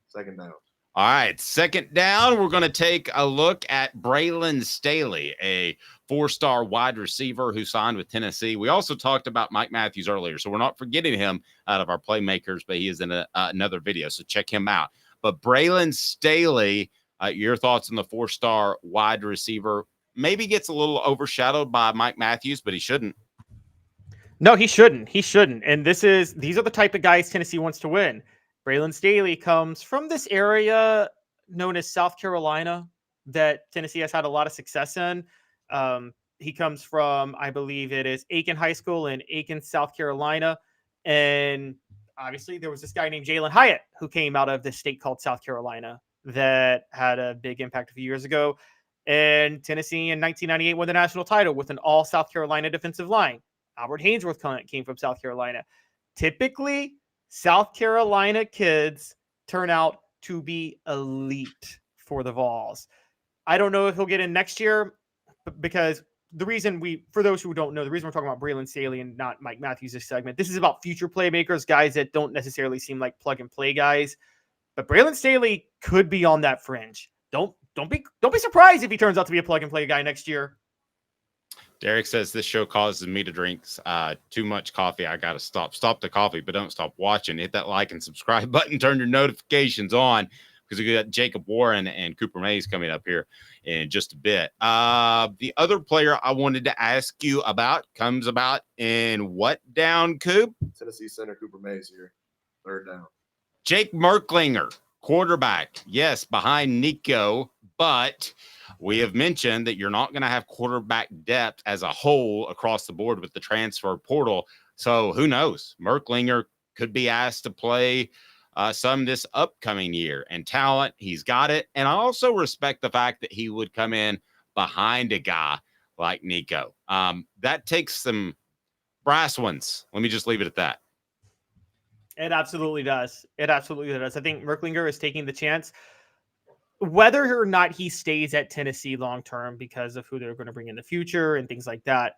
Second down. All right, second down, we're going to take a look at Braylon Staley, a 4-star wide receiver who signed with Tennessee. We also talked about Mike Matthews earlier, so we're not forgetting him out of our playmakers, but he is in another video, so check him out. But Braylon Staley, your thoughts on the 4-star wide receiver? Maybe gets a little overshadowed by Mike Matthews, but he shouldn't. No, he shouldn't. And these are the type of guys Tennessee wants to win. Braylon Staley comes from this area known as South Carolina that Tennessee has had a lot of success in. He comes from, I believe it is Aiken High School in Aiken, South Carolina. And obviously there was this guy named Jalen Hyatt who came out of this state called South Carolina that had a big impact a few years ago. And Tennessee in 1998 won the national title with an all South Carolina defensive line. Albert Haynesworth came from South Carolina. Typically, South Carolina kids turn out to be elite for the Vols. I don't know if he'll get in next year because for those who don't know, the reason we're talking about Braylon Staley and not Mike Matthews this segment, this is about future playmakers, guys that don't necessarily seem like plug and play guys. But Braylon Staley could be on that fringe. Don't be surprised if he turns out to be a plug and play guy next year. Derek says this show causes me to drink too much coffee. I got to stop the coffee, but don't stop watching. Hit that like and subscribe button. Turn your notifications on. because we got Jacob Warren and Cooper Mays coming up here in just a bit. The other player I wanted to ask you about comes about in what down, Coop? Tennessee center Cooper Mays here. Third down. Jake Merklinger, quarterback. Yes, behind Nico, but we have mentioned that you're not going to have quarterback depth as a whole across the board with the transfer portal. So who knows? Merklinger could be asked to play some this upcoming year. And talent, he's got it. And I also respect the fact that he would come in behind a guy like Nico. That takes some brass ones. Let me just leave it at that. It absolutely does. It absolutely does. I think Merklinger is taking the chance. Whether or not he stays at Tennessee long-term because of who they're going to bring in the future and things like that,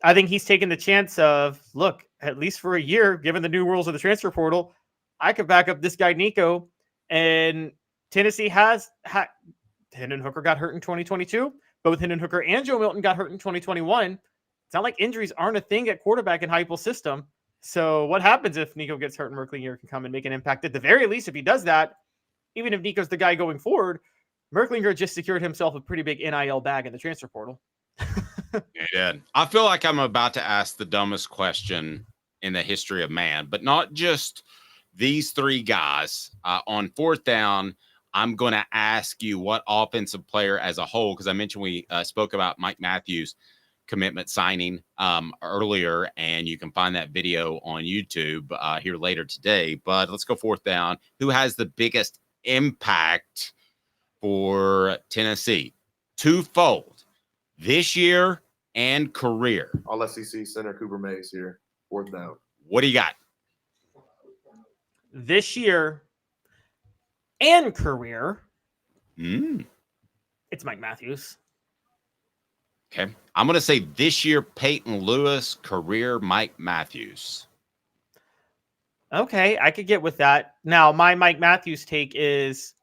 I think he's taking the chance of, look, at least for a year, given the new rules of the transfer portal, I could back up this guy, Nico. And Tennessee Hendon Hooker got hurt in 2022. Both Hendon Hooker and Joe Milton got hurt in 2021. It's not like injuries aren't a thing at quarterback in Heupel's system. So what happens if Nico gets hurt and Merklinger can come and make an impact? At the very least, if he does that, even if Nico's the guy going forward, Merklinger just secured himself a pretty big NIL bag in the transfer portal. He did. I feel like I'm about to ask the dumbest question in the history of man, but not just these three guys. On fourth down, I'm going to ask you what offensive player as a whole, because I mentioned we spoke about Mike Matthews' commitment signing earlier, and you can find that video on YouTube here later today. But let's go fourth down. Who has the biggest impact for Tennessee? Twofold, this year and career. All SEC center Cooper Mays here. Fourth down. What do you got? This year and career, it's Mike Matthews. Okay. I'm going to say this year, Peyton Lewis, career Mike Matthews. Okay, I could get with that. Now, my Mike Matthews take is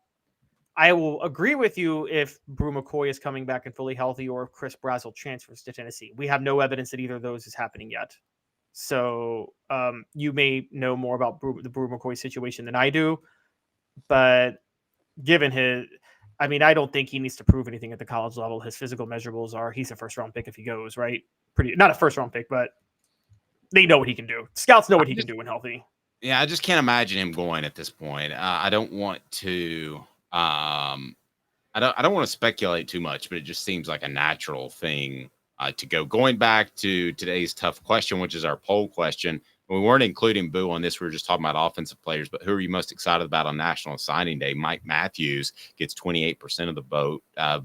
I will agree with you if Brew McCoy is coming back and fully healthy or if Chris Brazzell transfers to Tennessee. We have no evidence that either of those is happening yet. So you may know more about the Brew McCoy situation than I do. But given I don't think he needs to prove anything at the college level. His physical measurables are he's a first-round pick if he goes, right? Not a first-round pick, but they know what he can do. Scouts know what he can do when healthy. Yeah, I just can't imagine him going at this point. I don't want to I don't want to speculate too much, but it just seems like a natural thing to go. Going back to today's tough question, which is our poll question. We weren't including Boo on this. We were just talking about offensive players, but who are you most excited about on National Signing Day? Mike Matthews gets 28% of the vote.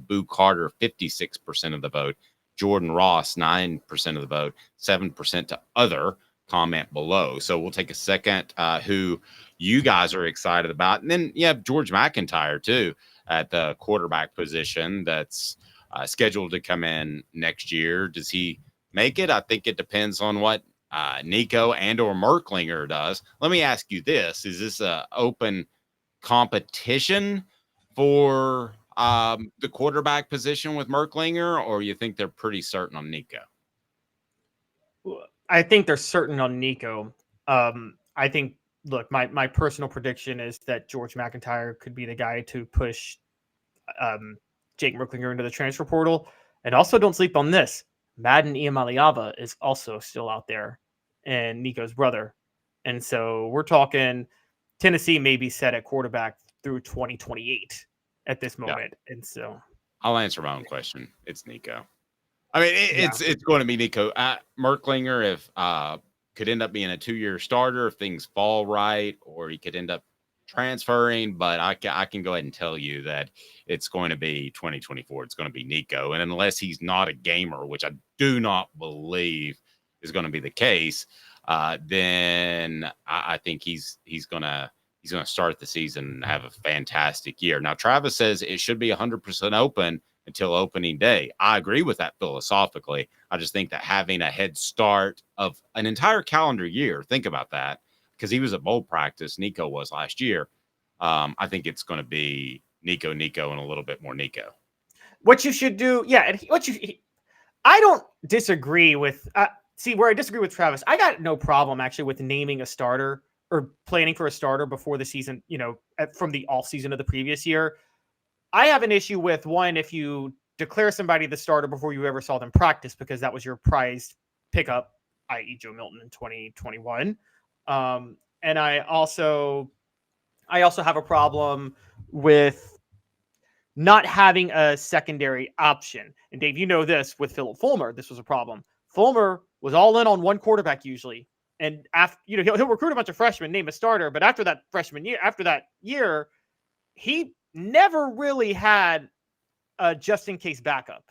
Boo Carter, 56% of the vote. Jordan Ross, 9% of the vote. 7% to other. Comment below. So we'll take a second who you guys are excited about. And then you have George McIntyre, too, at the quarterback position that's scheduled to come in next year. Does he make it? I think it depends on what Nico and or Merklinger does. Let me ask you this. Is this an open competition for the quarterback position with Merklinger, or you think they're pretty certain on Nico? I think they're certain on Nico. I think, look, my personal prediction is that George McIntyre could be the guy to push Jake Merklinger into the transfer portal. And also don't sleep on this. Madden Iamaleava is also still out there, and Nico's brother. And so we're talking Tennessee may be set at quarterback through 2028 at this moment. Yeah. And so I'll answer my own question. It's Nico. I mean, it's going to be Nico. Merklinger, if could end up being a 2-year starter if things fall right, or he could end up transferring. But I can go ahead and tell you that it's going to be 2024. It's going to be Nico. And unless he's not a gamer, which I do not believe is going to be the case, then I think he's going to start the season and have a fantastic year. Now, Travis says it should be 100% open until opening day. I agree with that philosophically. I just think that having a head start of an entire calendar year, think about that, because he was at bowl practice, Nico was last year. I think it's going to be Nico, and a little bit more Nico. What you should do, I don't disagree with, where I disagree with Travis, I got no problem actually with naming a starter or planning for a starter before the season, from the off season of the previous year. I have an issue with one, if you declare somebody the starter before you ever saw them practice, because that was your prized pickup, i.e. Joe Milton in 2021. And I also have a problem with not having a secondary option. And Dave, you know this with Philip Fulmer, this was a problem. Fulmer was all in on one quarterback usually. And after, he'll recruit a bunch of freshmen, name a starter, but after that year, he never really had a just in case backup.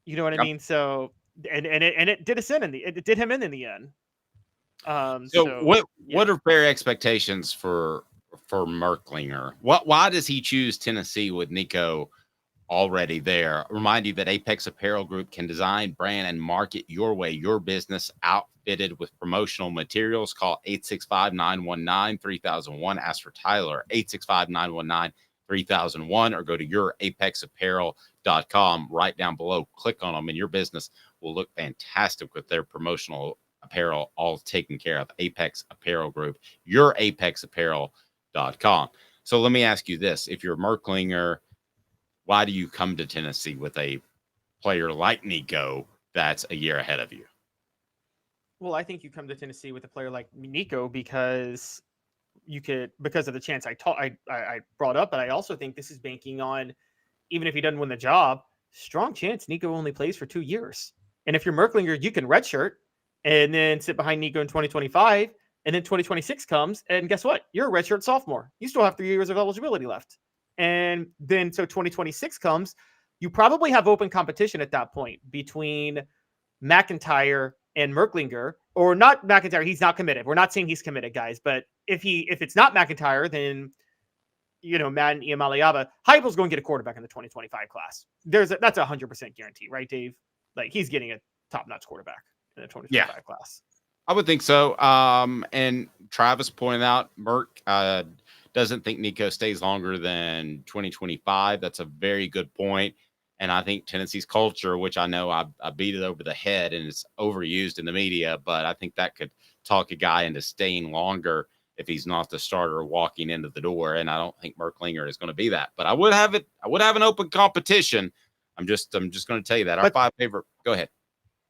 You know what I mean? So, and it did us in it did him in the end. What are fair expectations for Merklinger? Why does he choose Tennessee with Nico already there? Remind you that Apex Apparel Group can design, brand, and market your way, your business outfitted with promotional materials. Call 865-919-3001. Ask for Tyler, 865-919-3001, or go to yourapexapparel.com right down below. Click on them, and your business will look fantastic with their promotional apparel all taken care of. Apex Apparel Group, yourapexapparel.com. So let me ask you this. If you're Merklinger, why do you come to Tennessee with a player like Nico that's a year ahead of you? Well, I think you come to Tennessee with a player like Nico because of the chance I brought up, but I also think this is banking on, even if he doesn't win the job, strong chance Nico only plays for 2 years. And if you're Merklinger, you can redshirt and then sit behind Nico in 2025, and then 2026 comes, and guess what? You're a redshirt sophomore. You still have 3 years of eligibility left. And then so 2026 comes, you probably have open competition at that point between McIntyre and Merklinger, or not McIntyre. He's not committed. We're not saying he's committed, guys. But if it's not McIntyre, then Madden Iamaleava, Heupel's going to get a quarterback in the 2025 class. That's 100% guarantee, right, Dave? Like, he's getting a top-notch quarterback in the 2025 class. I would think so. And Travis pointed out Merk doesn't think Nico stays longer than 2025. That's a very good point. And I think Tennessee's culture, which I know I beat it over the head and it's overused in the media, but I think that could talk a guy into staying longer if he's not the starter walking into the door. And I don't think Merklinger is going to be that. But I would have an open competition. I'm just going to tell you that. Our five favorite. Go ahead.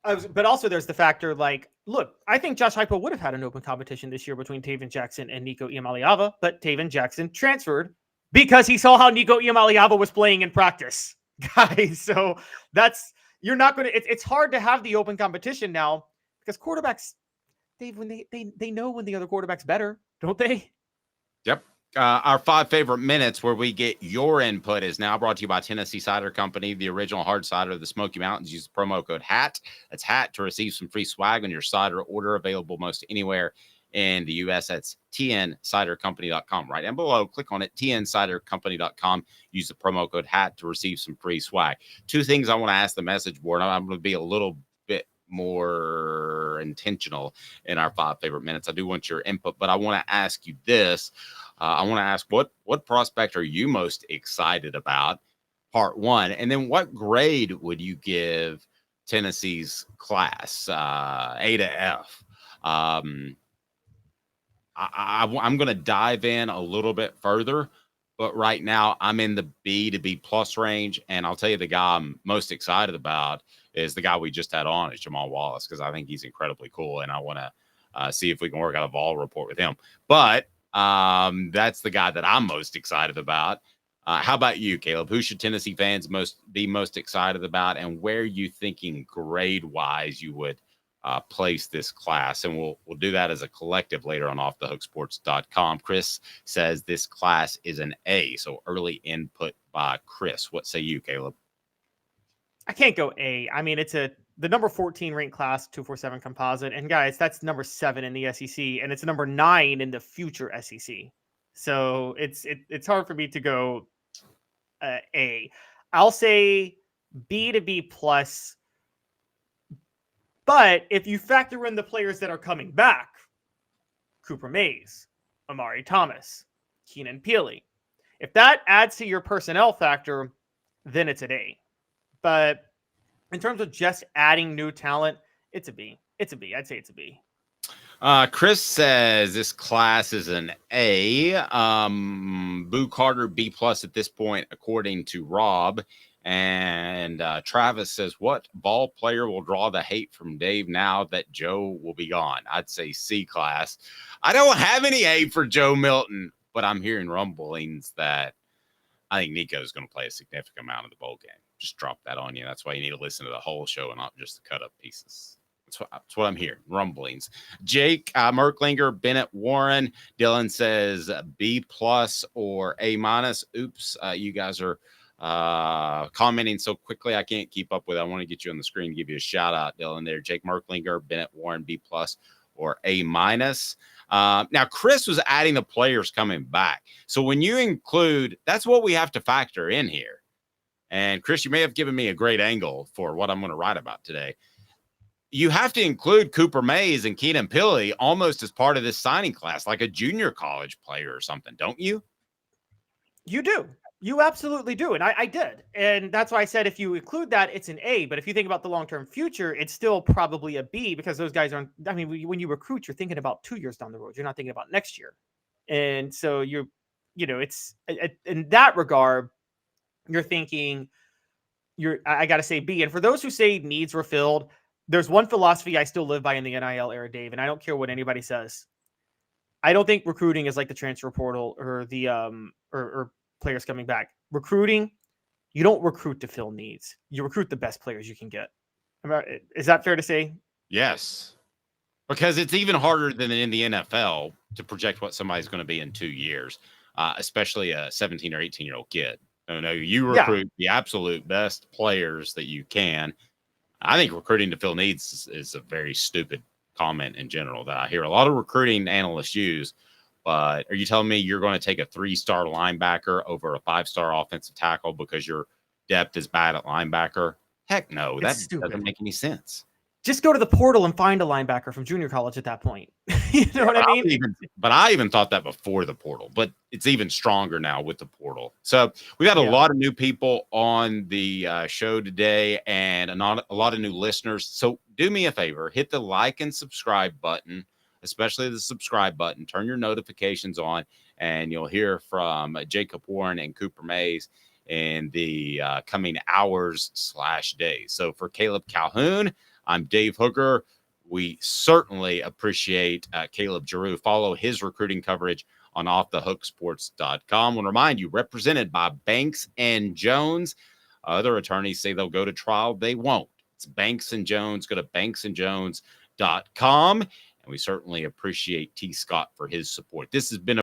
But also there's the factor, like, look, I think Josh Heupel would have had an open competition this year between Taven Jackson and Nico Iamaleava, but Taven Jackson transferred because he saw how Nico Iamaleava was playing in practice, guys. So you're not going to, it's hard to have the open competition now because quarterbacks, Dave, when they know when the other quarterback's better, don't they? Yep. Our 5 favorite minutes where we get your input is now brought to you by Tennessee Cider Company, the original hard cider of the Smoky Mountains. Use the promo code HAT. That's HAT to receive some free swag on your cider order, available most anywhere in the U.S. That's tncidercompany.com. Right down below, click on it, tncidercompany.com. Use the promo code HAT to receive some free swag. 2 things I want to ask the message board. I'm going to be a little bit more intentional in our 5 favorite minutes. I do want your input, but I want to ask you this. I want to ask what prospect are you most excited about? Part 1. And then what grade would you give Tennessee's class, A to F? I'm going to dive in a little bit further, but right now I'm in the B to B plus range. And I'll tell you, the guy I'm most excited about is the guy we just had on, is Jamal Wallace, because I think he's incredibly cool. And I want to see if we can work out a Vol report with him. But that's the guy that I'm most excited about. How about you, Caleb? Who should Tennessee fans be most excited about, and where are you thinking grade wise you would place this class? And we'll do that as a collective later on offthehooksports.com. Chris says this class is an A, so early input by Chris. What say you, Caleb? I can't go A. I mean, it's the number 14 ranked class, 247 composite. And guys, that's number 7 in the SEC, and it's number 9 in the future SEC. So it's hard for me to go A. I'll say B to B plus. But if you factor in the players that are coming back, Cooper Mays, Amari Thomas, Keenan Peely, if that adds to your personnel factor, then it's an A. But in terms of just adding new talent, it's a B. It's a B. I'd say it's a B. Chris says this class is an A. Boo Carter B+ at this point, according to Rob. And Travis says, what ball player will draw the hate from Dave now that Joe will be gone? I'd say C class. I don't have any A for Joe Milton, but I'm hearing rumblings that I think Nico is going to play a significant amount of the bowl game. Just drop that on you. That's why you need to listen to the whole show and not just the cut up pieces. That's what I'm hearing. Rumblings. Jake Merklinger, Bennett Warren. Dylan says B+ or A-. Oops. You guys are commenting so quickly I can't keep up with it. I want to get you on the screen, give you a shout out, Dylan, there. Jake Merklinger, Bennett Warren, B+ or A-. Now, Chris was adding the players coming back. So when you include, that's what we have to factor in here. And Chris, you may have given me a great angle for what I'm going to write about today. You have to include Cooper Mays and Keenan Pili almost as part of this signing class, like a junior college player or something, don't you? You do. You absolutely do. And I did. And that's why I said if you include that, it's an A. But if you think about the long-term future, it's still probably a B because those guys aren't, I mean, when you recruit, you're thinking about 2 years down the road. You're not thinking about next year. And so it's in that regard, you're thinking I got to say B. And for those who say needs were filled, there's one philosophy I still live by in the NIL era, Dave, and I don't care what anybody says. I don't think recruiting is like the transfer portal or the or players coming back. Recruiting, you don't recruit to fill needs. You recruit the best players you can get. Is that fair to say? Yes. Because it's even harder than in the NFL to project what somebody's going to be in 2 years, especially a 17 or 18-year-old kid. No, you recruit the absolute best players that you can. I think recruiting to fill needs is a very stupid comment in general that I hear a lot of recruiting analysts use. But are you telling me you're going to take a 3-star linebacker over a 5-star offensive tackle because your depth is bad at linebacker? Heck no, that doesn't make any sense. Just go to the portal and find a linebacker from junior college at that point. You know what I mean? I even thought that before the portal, but it's even stronger now with the portal. So we got a lot of new people on the show today and a lot of new listeners. So do me a favor, hit the like and subscribe button, especially the subscribe button. Turn your notifications on, and you'll hear from Jacob Warren and Cooper Mays in the coming hours/days. So for Caleb Calhoun, I'm Dave Hooker. We certainly appreciate Caleb Giroux. Follow his recruiting coverage on offthehooksports.com. And remind you, represented by Banks and Jones. Other attorneys say they'll go to trial. They won't. It's Banks and Jones. Go to banksandjones.com. And we certainly appreciate T. Scott for his support. This has been